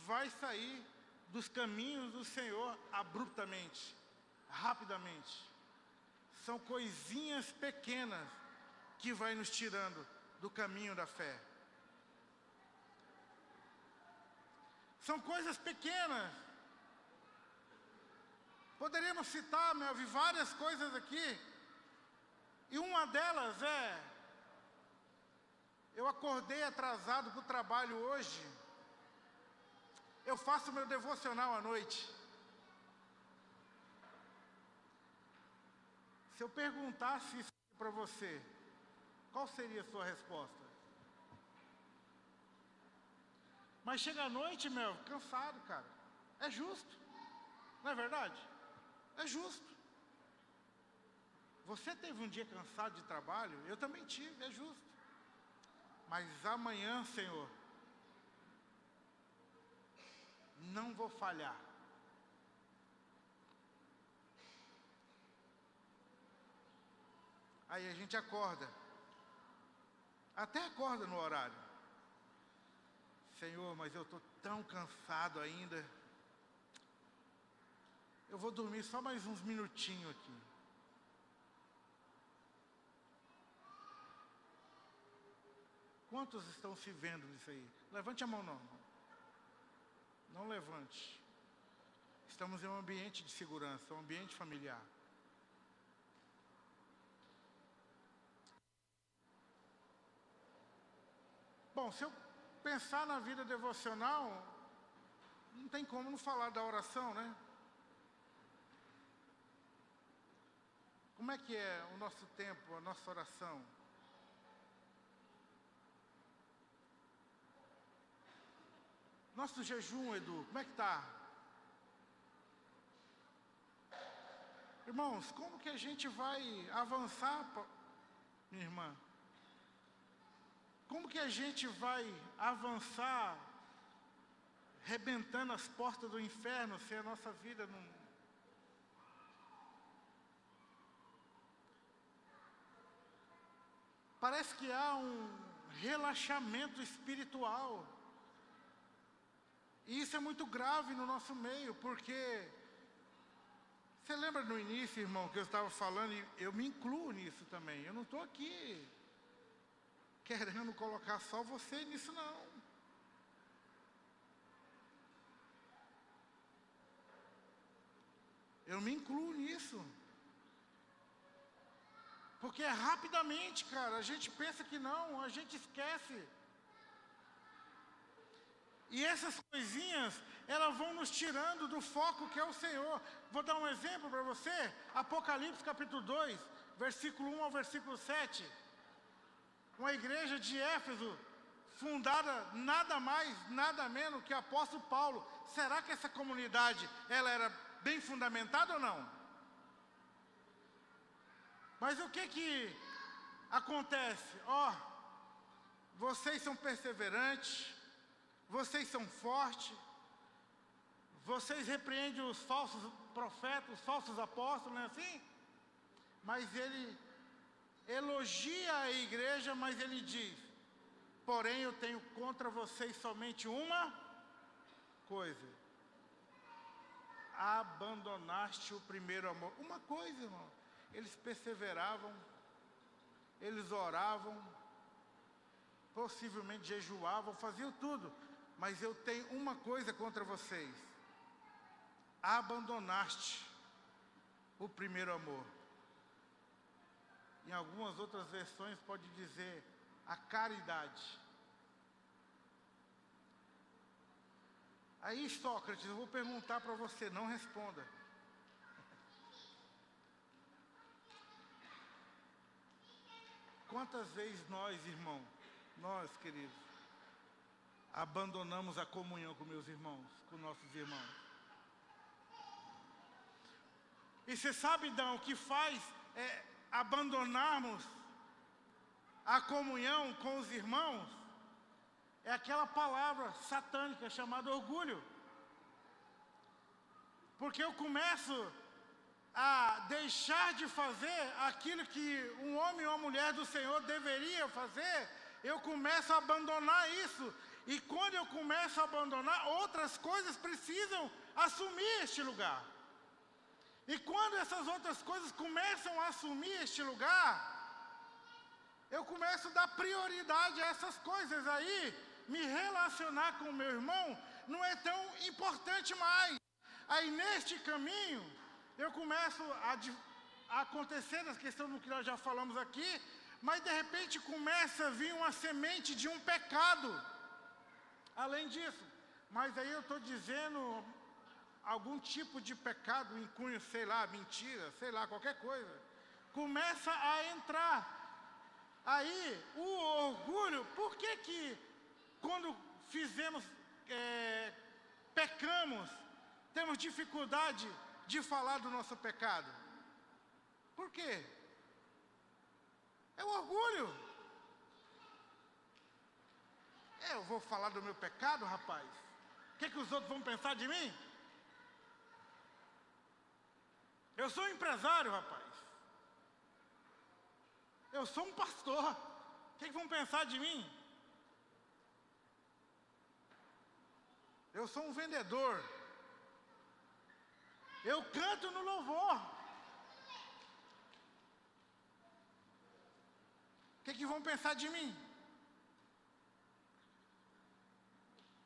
vai sair dos caminhos do Senhor abruptamente, rapidamente. São coisinhas pequenas que vai nos tirando do caminho da fé. São coisas pequenas. Poderíamos citar, várias coisas aqui. E uma delas é, eu acordei atrasado para o trabalho hoje. Eu faço meu devocional à noite. Se eu perguntasse isso para você, qual seria a sua resposta? Mas chega à noite, cansado, cara. É justo. Não é verdade? É justo. Você teve um dia cansado de trabalho? Eu também tive, é justo. Mas amanhã, Senhor, não vou falhar. Aí a gente acorda. Até acorda no horário. Senhor, mas eu estou tão cansado ainda. Eu vou dormir só mais uns minutinhos aqui. Quantos estão se vendo nisso aí? Levante a mão, não. Não levante. Estamos em um ambiente de segurança, um ambiente familiar. Bom, se eu pensar na vida devocional, não tem como não falar da oração, né? Como é que é o nosso tempo, a nossa oração? Nosso jejum, Edu, como é que está? Irmãos, como que a gente vai avançar, minha irmã? Como que a gente vai avançar, rebentando as portas do inferno, se a nossa vida não... Parece que há um relaxamento espiritual. E isso é muito grave no nosso meio, porque... Você lembra no início, irmão, que eu estava falando, e eu me incluo nisso também. Eu não estou aqui querendo colocar só você nisso, não. Eu me incluo nisso. Porque rapidamente, cara, a gente pensa que não, a gente esquece. E essas coisinhas, elas vão nos tirando do foco que é o Senhor. Vou dar um exemplo para você. Apocalipse capítulo 2, versículo 1 ao versículo 7. Uma igreja de Éfeso, fundada nada mais, nada menos que o apóstolo Paulo. Será que essa comunidade, ela era bem fundamentada ou não? Mas o que acontece? Vocês são perseverantes, vocês são fortes, vocês repreendem os falsos profetas, os falsos apóstolos, não é assim? Mas ele elogia a igreja, mas ele diz: porém eu tenho contra vocês somente uma coisa: abandonaste o primeiro amor. Uma coisa, irmão. Eles perseveravam, eles oravam, possivelmente jejuavam, faziam tudo. Mas eu tenho uma coisa contra vocês: abandonaste o primeiro amor. Em algumas outras versões pode dizer a caridade. Aí, Sócrates, eu vou perguntar para você, não responda. Quantas vezes nós, irmão, nós, queridos, abandonamos a comunhão com meus irmãos, com nossos irmãos? E você sabe, Dão, o que faz abandonarmos a comunhão com os irmãos? É aquela palavra satânica chamada orgulho. Porque eu começo a deixar de fazer aquilo que um homem ou uma mulher do Senhor deveria fazer. Eu começo a abandonar isso. E quando eu começo a abandonar, outras coisas precisam assumir este lugar. E quando essas outras coisas começam a assumir este lugar, eu começo a dar prioridade a essas coisas. Aí, me relacionar com o meu irmão não é tão importante mais. Aí, neste caminho, eu começo a acontecer a questão do que nós já falamos aqui, mas de repente começa a vir uma semente de um pecado. Além disso, mas aí eu estou dizendo algum tipo de pecado em cunho, sei lá, mentira, sei lá, qualquer coisa. Começa a entrar. Aí, o orgulho, por que quando pecamos, temos dificuldade de falar do nosso pecado? Por quê? É o orgulho. Eu vou falar do meu pecado, rapaz? O que os outros vão pensar de mim? Eu sou um empresário, rapaz. Eu sou um pastor. O que vão pensar de mim? Eu sou um vendedor. Eu canto no louvor. O que vão pensar de mim?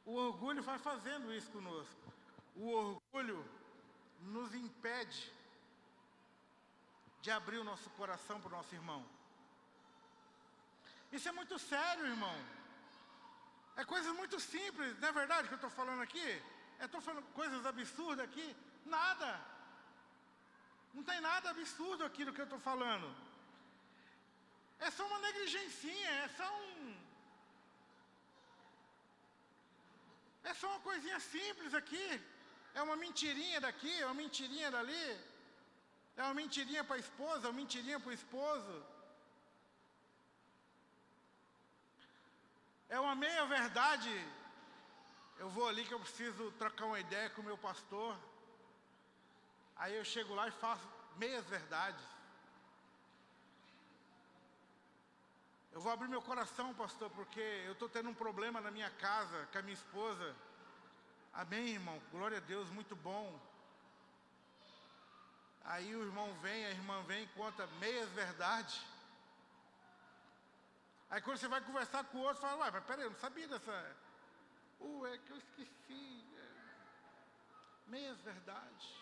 O orgulho vai fazendo isso conosco. O orgulho nos impede de abrir o nosso coração para o nosso irmão. Isso é muito sério, irmão. É coisa muito simples, não é verdade que eu estou falando aqui? Eu estou falando coisas absurdas aqui? Nada. Não tem nada absurdo aqui do que eu estou falando. É só uma negligencinha, é só uma coisinha simples aqui. É uma mentirinha daqui, é uma mentirinha dali. É uma mentirinha para a esposa, uma mentirinha para o esposo. É uma meia-verdade. Eu vou ali que eu preciso trocar uma ideia com o meu pastor. Aí eu chego lá e faço meias-verdades. Eu vou abrir meu coração, pastor, porque eu estou tendo um problema na minha casa com a minha esposa. Amém, irmão? Glória a Deus, muito bom. Aí o irmão vem, a irmã vem e conta meias-verdades. Aí quando você vai conversar com o outro, fala, ué, mas peraí, eu não sabia dessa... é que eu esqueci. Meias-verdades.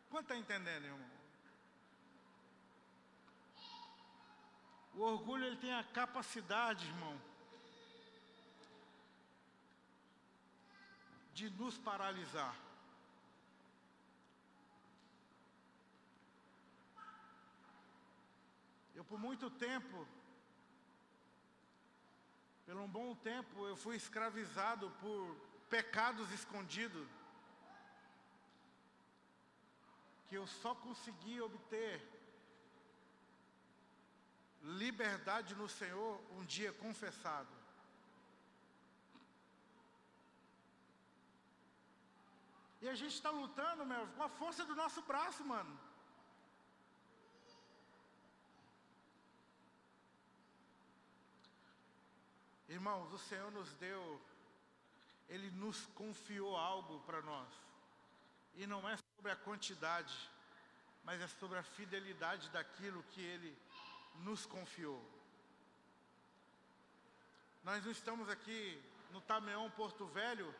Quanto está entendendo, irmão? O orgulho, ele tem a capacidade, irmão, de nos paralisar. Eu, por muito tempo, por um bom tempo, eu fui escravizado por pecados escondidos, que eu só consegui obter liberdade no Senhor um dia confessado. E a gente está lutando, meu, com a força do nosso braço, mano. Irmãos, o Senhor nos deu, Ele nos confiou algo para nós. E não é sobre a quantidade, mas é sobre a fidelidade daquilo que Ele nos confiou. Nós não estamos aqui no Tameão, Porto Velho,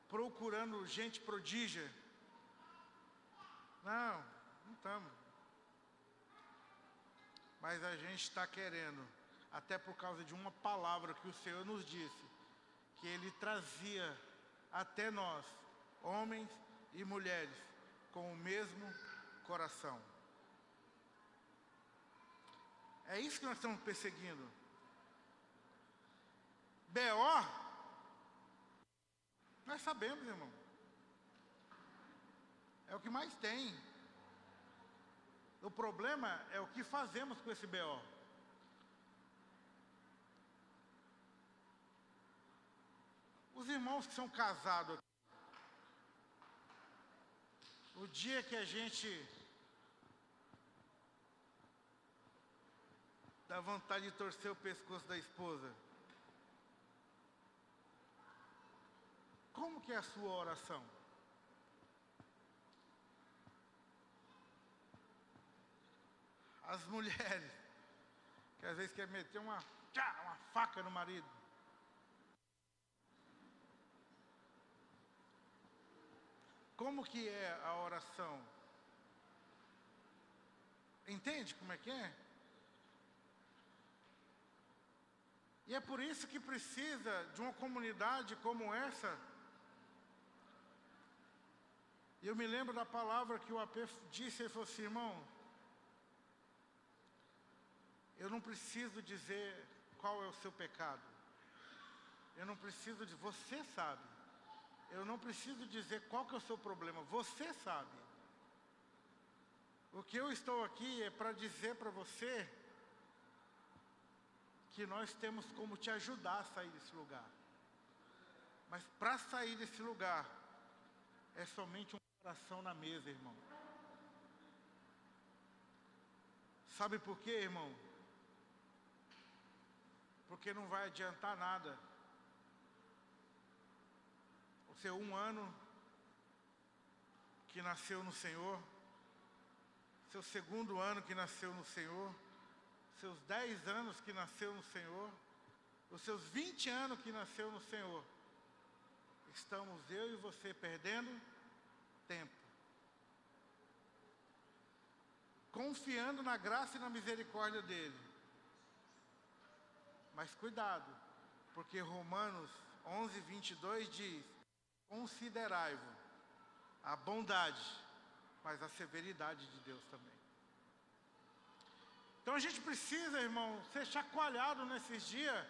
procurando gente prodígia. Não estamos. Mas a gente está querendo, até por causa de uma palavra que o Senhor nos disse, que Ele trazia até nós, homens e mulheres, com o mesmo coração. É isso que nós estamos perseguindo. B.O., nós sabemos, irmão. É o que mais tem. O problema é o que fazemos com esse B.O. Os irmãos que são casados, o dia que a gente dá vontade de torcer o pescoço da esposa, como que é a sua oração? As mulheres, que às vezes querem meter uma faca no marido. Como que é a oração? Entende como é que é? E é por isso que precisa de uma comunidade como essa. E eu me lembro da palavra que o AP disse, ele falou assim, irmão, eu não preciso dizer qual é o seu pecado. Eu não preciso de... Você sabe. Eu não preciso dizer qual que é o seu problema. Você sabe. O que eu estou aqui é para dizer para você que nós temos como te ajudar a sair desse lugar. Mas para sair desse lugar, é somente um coração na mesa, irmão. Sabe por quê, irmão? Porque não vai adiantar nada. O seu 1 ano que nasceu no Senhor, seu 2º ano que nasceu no Senhor, seus 10 anos que nasceu no Senhor, os seus 20 anos que nasceu no Senhor, estamos eu e você perdendo tempo, confiando na graça e na misericórdia dEle. Mas cuidado, porque Romanos 11:22 diz, considerai-vos a bondade, mas a severidade de Deus também. Então a gente precisa, irmão, ser chacoalhado nesses dias.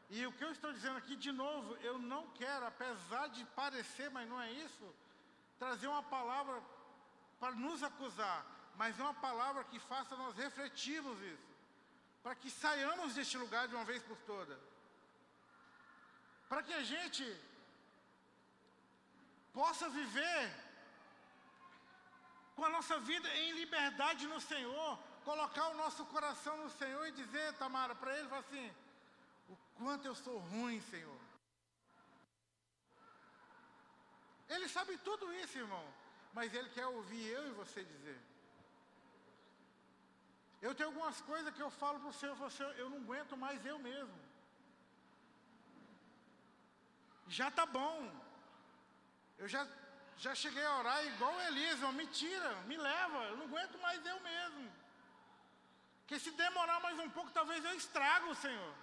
E o que eu estou dizendo aqui, de novo, eu não quero, apesar de parecer, mas não é isso, trazer uma palavra para nos acusar, mas é uma palavra que faça nós refletirmos isso, para que saiamos deste lugar de uma vez por todas, para que a gente possa viver com a nossa vida em liberdade no Senhor, colocar o nosso coração no Senhor e dizer, Tamara, para Ele, fala assim, o quanto eu sou ruim, Senhor. Ele sabe tudo isso, irmão, mas Ele quer ouvir eu e você dizer. Eu tenho algumas coisas que eu falo para o Senhor, eu não aguento mais eu mesmo. Já tá bom. Eu já cheguei a orar igual Elias, me tira, me leva, eu não aguento mais eu mesmo. Porque se demorar mais um pouco, talvez eu estrago, Senhor.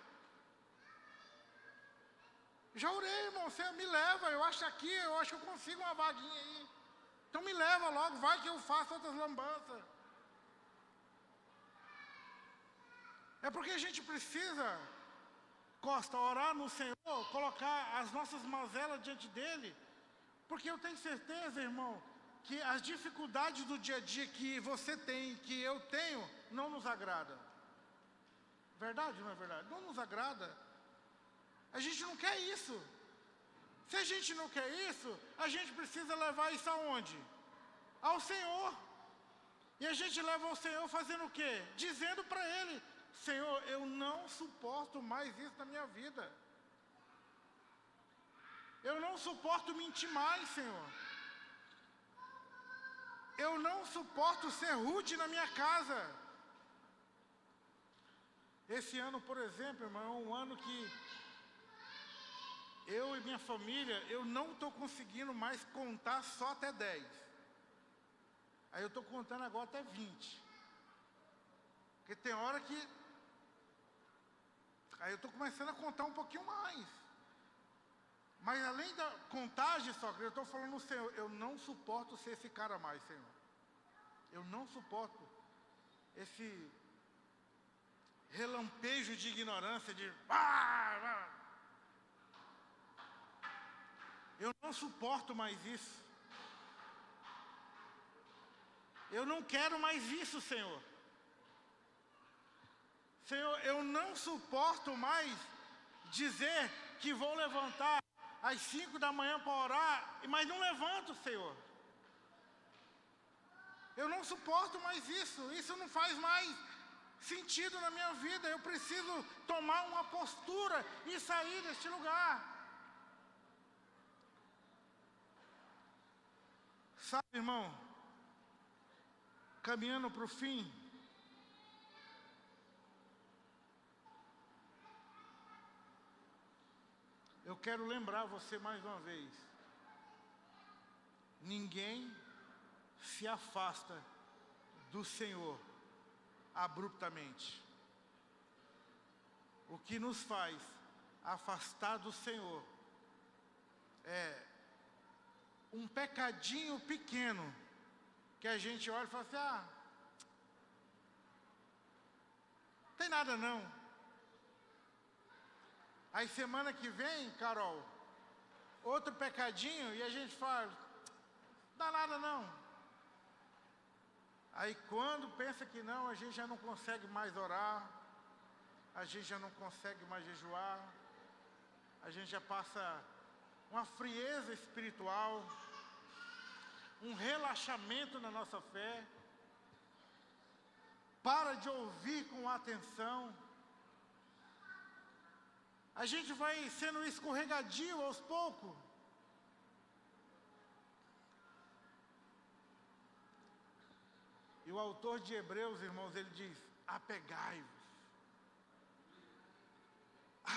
Já orei, irmão, Senhor, me leva, eu acho que eu consigo uma vaguinha aí. Então me leva logo, vai que eu faço outras lambanças. É porque a gente precisa, Costa, orar no Senhor, colocar as nossas mazelas diante dEle, porque eu tenho certeza, irmão, que as dificuldades do dia a dia que você tem, que eu tenho, não nos agrada. Verdade ou não é verdade? Não nos agrada. A gente não quer isso. Se a gente não quer isso, a gente precisa levar isso aonde? Ao Senhor. E a gente leva ao Senhor fazendo o quê? Dizendo para Ele, Senhor, eu não suporto mais isso na minha vida. Eu não suporto mentir mais, Senhor. Eu não suporto ser rude na minha casa. Esse ano, por exemplo, irmão, é um ano que eu e minha família, eu não estou conseguindo mais contar só até 10. Aí eu estou contando agora até 20. Porque tem hora que... Aí eu estou começando a contar um pouquinho mais. Mas além da contagem, Sócrates, eu estou falando, Senhor, eu não suporto ser esse cara mais, Senhor. Eu não suporto esse relampejo de ignorância, de... Eu não suporto mais isso. Eu não quero mais isso, Senhor. Senhor, eu não suporto mais dizer que vou levantar às 5 da manhã para orar, mas não levanto, Senhor. Eu não suporto mais isso. Isso não faz mais sentido na minha vida. Eu preciso tomar uma postura e sair deste lugar. Sabe, irmão, caminhando para o fim, eu quero lembrar você mais uma vez. Ninguém se afasta do Senhor abruptamente. O que nos faz afastar do Senhor é um pecadinho pequeno que a gente olha e fala assim, tem nada não. Aí semana que vem, Carol, outro pecadinho e a gente fala, dá nada não. Aí quando pensa que não, a gente já não consegue mais orar, a gente já não consegue mais jejuar, a gente já passa uma frieza espiritual, um relaxamento na nossa fé, para de ouvir com atenção, a gente vai sendo escorregadio aos poucos. E o autor de Hebreus, irmãos, ele diz, apegai-vos.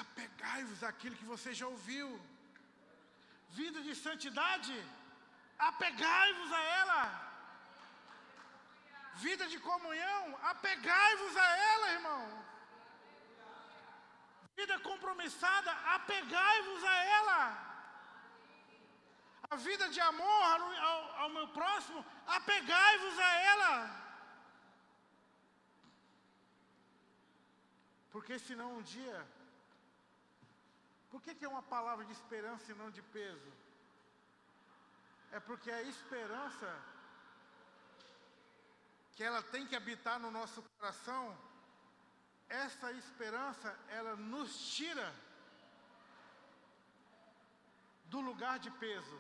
Apegai-vos àquilo que você já ouviu. Vida de santidade, apegai-vos a ela. Vida de comunhão, apegai-vos a ela, irmão. Vida compromissada, apegai-vos a ela. A vida de amor ao meu próximo, apegai-vos a ela. Porque senão um dia... Por que é uma palavra de esperança e não de peso? É porque a esperança que ela tem que habitar no nosso coração, essa esperança, ela nos tira do lugar de peso.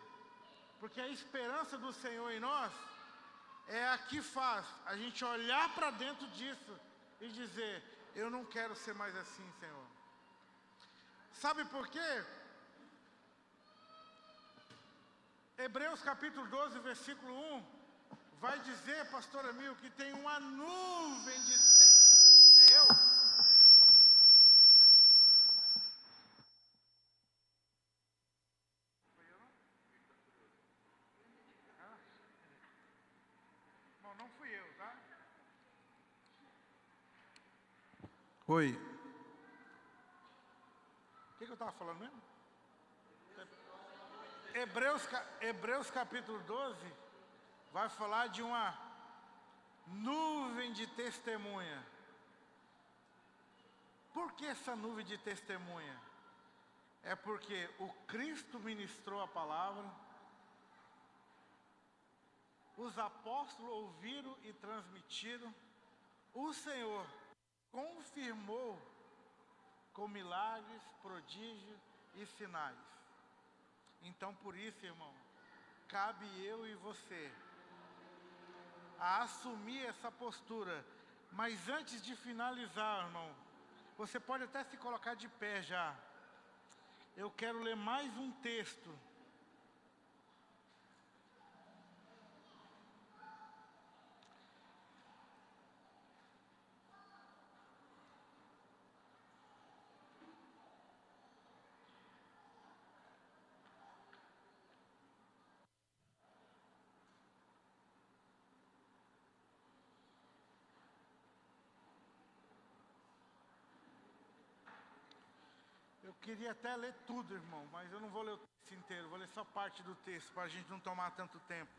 Porque a esperança do Senhor em nós é a que faz a gente olhar para dentro disso e dizer: eu não quero ser mais assim, Senhor. Sabe por quê? Hebreus capítulo 12, versículo 1, vai dizer, pastor Emil, que tem uma nuvem de... É eu? Bom, não fui eu, tá? Oi. O que eu estava falando mesmo? Hebreus capítulo 12 vai falar de uma nuvem de testemunha. Por que essa nuvem de testemunha? É porque o Cristo ministrou a palavra, os apóstolos ouviram e transmitiram, o Senhor confirmou com milagres, prodígios e sinais. Então, por isso, irmão, cabe eu e você a assumir essa postura. Mas antes de finalizar, irmão, você pode até se colocar de pé já. Eu quero ler mais um texto. Eu queria até ler tudo, irmão, mas eu não vou ler o texto inteiro, vou ler só parte do texto, para a gente não tomar tanto tempo.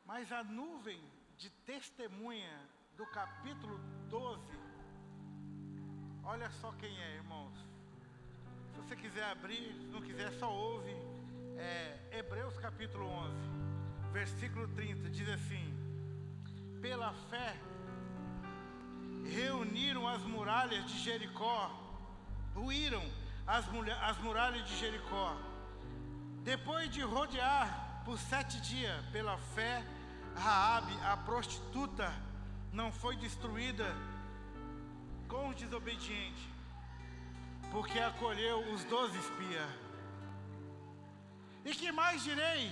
Mas a nuvem de testemunha do capítulo 12, olha só quem é, irmãos. Se você quiser abrir, se não quiser, só ouve. Hebreus capítulo 11, versículo 30, diz assim: pela fé, reuniram as muralhas de Jericó, ruíram as muralhas de Jericó. Depois de rodear por 7 dias, pela fé, Raabe, a prostituta, não foi destruída com os desobedientes, porque acolheu os 12 espias. E que mais direi?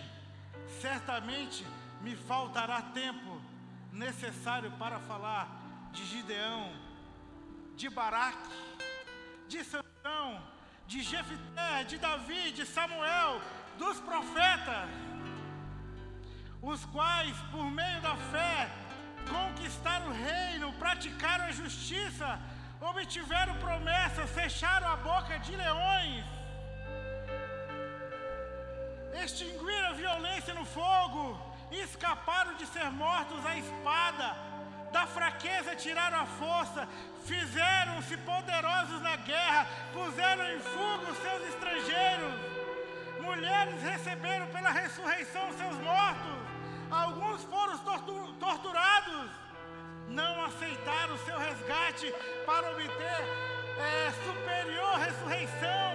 Certamente me faltará tempo necessário para falar de Gideão, de Baraque, de Sansão, de Jefté, de Davi, de Samuel, dos profetas, os quais, por meio da fé, conquistaram o reino, praticaram a justiça, obtiveram promessas, fecharam a boca de leões, extinguiram a violência no fogo, escaparam de ser mortos à espada, da fraqueza tiraram a força, fizeram-se poderosos na guerra, puseram em fuga os seus estrangeiros. Mulheres receberam pela ressurreição seus mortos, alguns foram torturados, não aceitaram o seu resgate para obter superior ressurreição.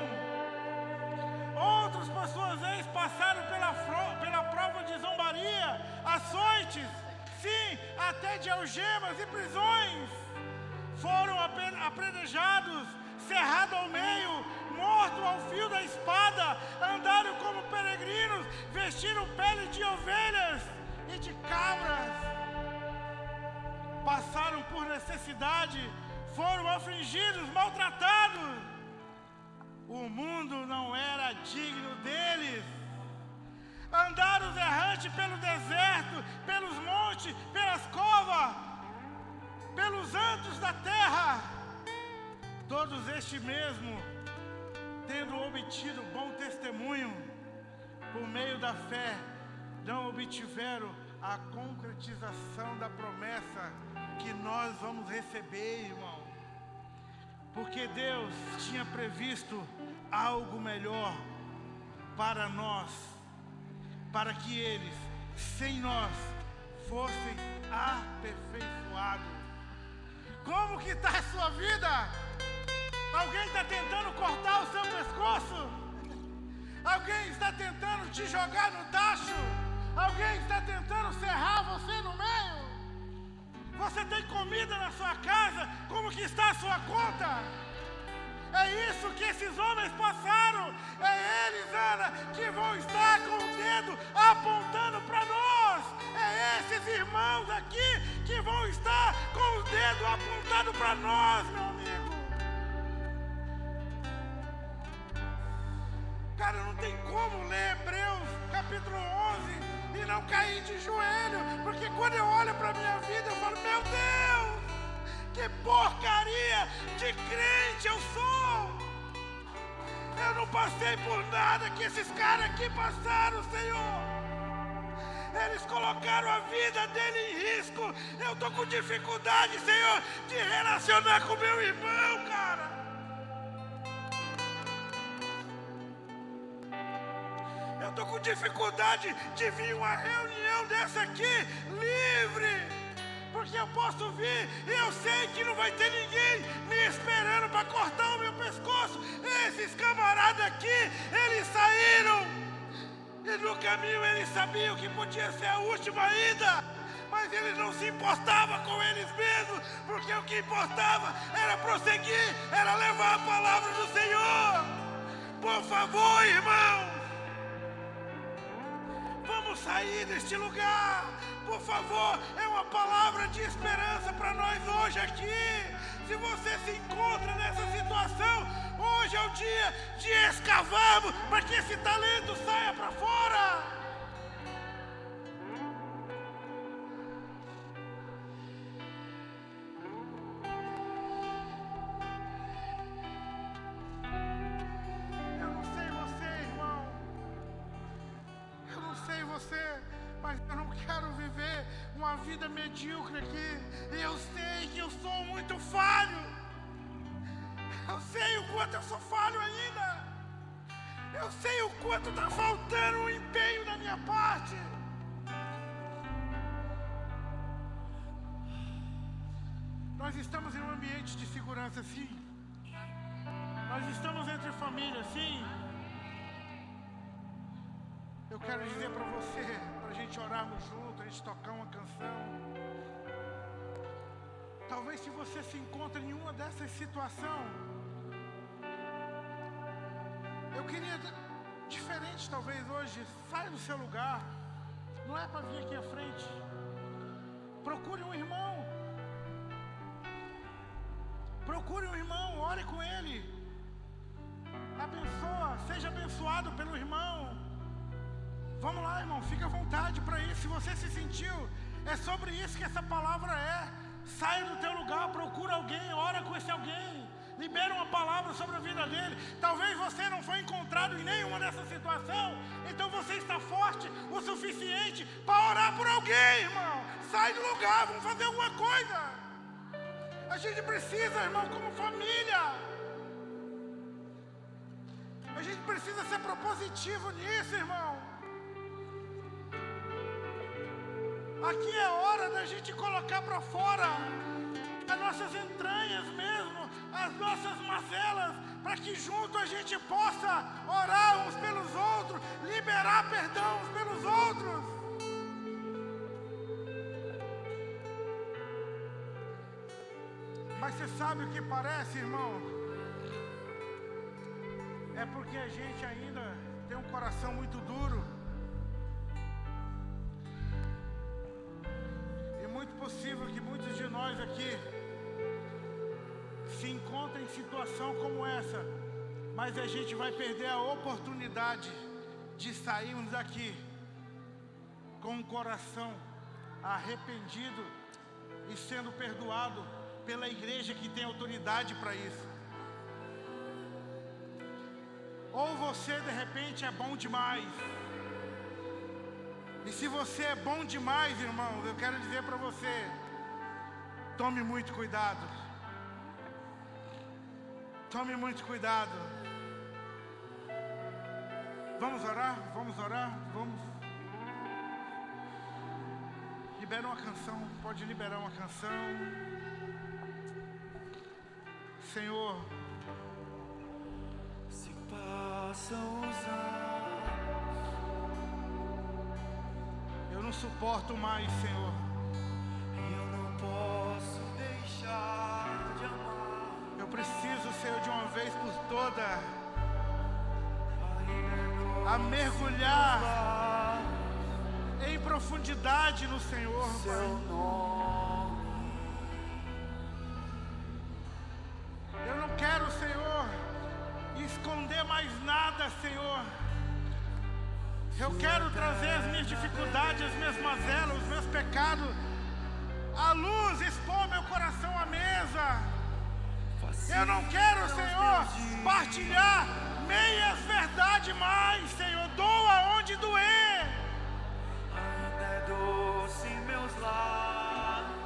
Outros, por sua vez, passaram pela prova de zombaria, açoites, sim, até de algemas e prisões. Foram apedrejados, cerrados ao meio, mortos ao fio da espada, andaram como peregrinos, vestiram pele de ovelhas e de cabras, passaram por necessidade, foram afligidos, maltratados. O mundo não era digno deles. Andaram errantes pelo deserto, pelos montes, pelas covas, pelos antros da terra. Todos estes mesmo, tendo obtido bom testemunho, por meio da fé, não obtiveram a concretização da promessa que nós vamos receber, irmão. Porque Deus tinha previsto algo melhor para nós, para que eles, sem nós, fossem aperfeiçoados. Como que está a sua vida? Alguém está tentando cortar o seu pescoço? Alguém está tentando te jogar no tacho? Alguém está tentando serrar você no meio? Você tem comida na sua casa? Como que está a sua conta? É isso que esses homens passaram. É eles, Ana, que vão estar com o dedo apontando para nós. É esses irmãos aqui que vão estar com o dedo apontado para nós, meu amigo. Cara, não tem como ler Hebreus capítulo 11 e não cair de joelho. Porque quando eu olho para a minha vida, eu falo, meu Deus, que porcaria de crente eu sou. Eu não passei por nada que esses caras aqui passaram, Senhor. Eles colocaram a vida dele em risco. Eu estou com dificuldade, Senhor, de relacionar com meu irmão, cara. Eu estou com dificuldade de vir uma reunião dessa aqui livre. Porque eu posso vir e eu sei que não vai ter ninguém me esperando para cortar o meu pescoço. Esses camaradas aqui, eles saíram. E no caminho eles sabiam que podia ser a última ida. Mas eles não se importavam com eles mesmos. Porque o que importava era prosseguir, era levar a palavra do Senhor. Por favor, irmão, vamos sair deste lugar. Por favor, é uma palavra de esperança para nós hoje aqui. Se você se encontra nessa situação, hoje é o dia de escavarmos para que esse talento saia para fora. Eu não sei você, irmão. Eu não sei você, mas eu não quero viver uma vida medíocre aqui. E eu sei que eu sou muito falho. Eu sei o quanto eu sou falho ainda. Eu sei o quanto está faltando um empenho da minha parte. Nós estamos em um ambiente de segurança, sim. Nós estamos entre família, sim. Eu quero dizer para você, para a gente orarmos juntos, a gente tocar uma canção. Talvez se você se encontra em uma dessas situações, eu queria, diferente talvez hoje, saia do seu lugar. Não é para vir aqui à frente. Procure um irmão. Procure um irmão, ore com ele. Abençoa, seja abençoado pelo irmão. Vamos lá, irmão, fica à vontade para isso. Se você se sentiu, é sobre isso que essa palavra é. Sai do teu lugar, procura alguém, ora com esse alguém. Libera uma palavra sobre a vida dele. Talvez você não foi encontrado em nenhuma dessa situação. Então você está forte o suficiente para orar por alguém, irmão. Sai do lugar, vamos fazer alguma coisa. A gente precisa, irmão, como família. A gente precisa ser propositivo nisso, irmão. Aqui é hora da gente colocar para fora as nossas entranhas mesmo, as nossas mazelas, para que junto a gente possa orar uns pelos outros, liberar perdão uns pelos outros. Mas você sabe o que parece, irmão? É porque a gente ainda tem um coração muito duro. Possível que muitos de nós aqui se encontrem em situação como essa, mas a gente vai perder a oportunidade de sairmos daqui com um coração arrependido e sendo perdoado pela igreja que tem autoridade para isso. Ou você de repente é bom demais. E se você é bom demais, irmãos, eu quero dizer para você, tome muito cuidado. Tome muito cuidado. Vamos orar? Vamos orar? Vamos. Libera uma canção, pode liberar uma canção. Senhor, se passam os anos, eu não suporto mais, Senhor. eu não posso deixar de amar. Eu preciso, Senhor, de uma vez por toda, a mergulhar em profundidade no Senhor, Seu Pai. nome, Eu não quero, Senhor, esconder mais nada, Senhor. Eu quero trazer as minhas dificuldades, as minhas mazelas, os meus pecados à luz, expor meu coração à mesa. Eu não quero, Senhor, partilhar meias verdades mais, Senhor. Doa onde doer. ainda é doce em meus lábios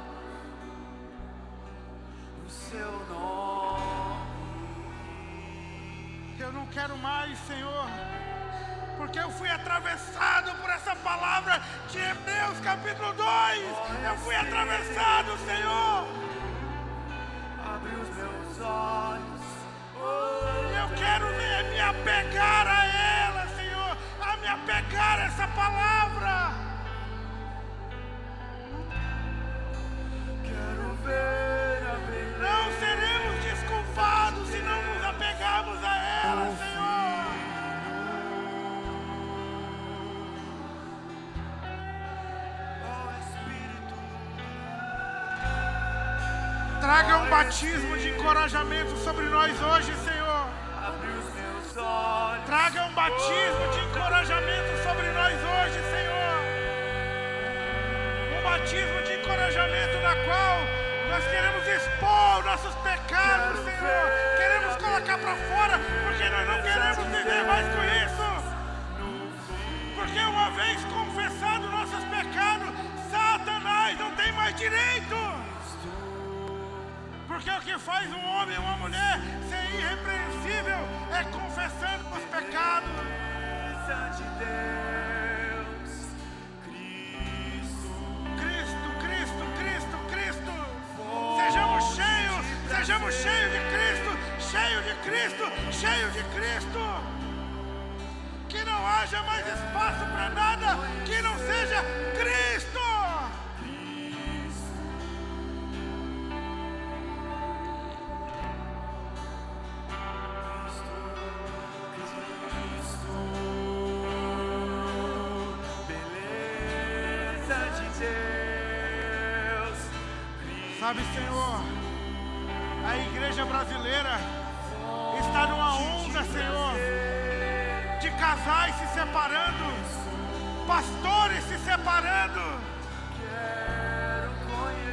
o seu nome. Eu não quero mais, Senhor, porque eu fui atravessado por essa palavra de Hebreus capítulo 2. Eu fui atravessado, Senhor. Abre os meus olhos, E eu quero me apegar a ela, Senhor, a me apegar a essa palavra. quero ver a beleza. Não seremos desculpados se não nos apegarmos a ela, Senhor. Ó Espírito, Traga um batismo de encorajamento sobre nós hoje, Senhor. abre os meus olhos, Traga um batismo de encorajamento sobre nós hoje, Senhor. Um batismo de encorajamento na qual nós queremos expor nossos pecados, Senhor. Queremos colocar para fora, porque nós não queremos viver mais com isso. Porque uma vez confessado nossos pecados, Satanás não tem mais direito. Porque o que faz um homem e uma mulher ser irrepreensível é confessando os pecados. beleza de Deus, Cristo, Cristo, Cristo, Cristo, Cristo. Sejamos cheios de Cristo, cheios de Cristo, cheios de Cristo. Que não haja mais espaço para nada que não seja Cristo. beleza de Deus, Sabe, Senhor, a igreja brasileira está numa onda, Senhor, de casais se separando, pastores se separando.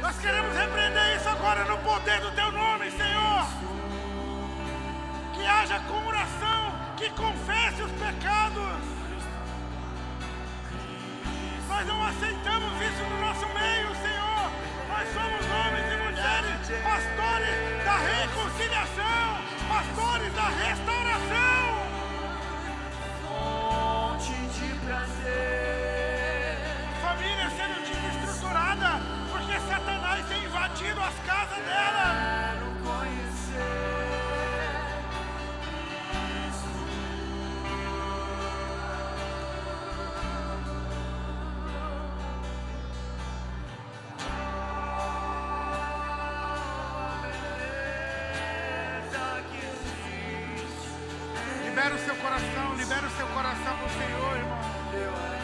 Nós queremos repreender isso agora no poder do Teu nome, Senhor. Que haja coração que confesse os pecados. Nós não aceitamos isso no nosso meio, Senhor. Nós somos homens e mulheres, pastores da reconciliação, pastores da restauração. fonte de prazer, Família sendo desestruturada porque Satanás tem invadido as casas dela. quero conhecer Libera o seu coração pro Senhor, irmão. Teu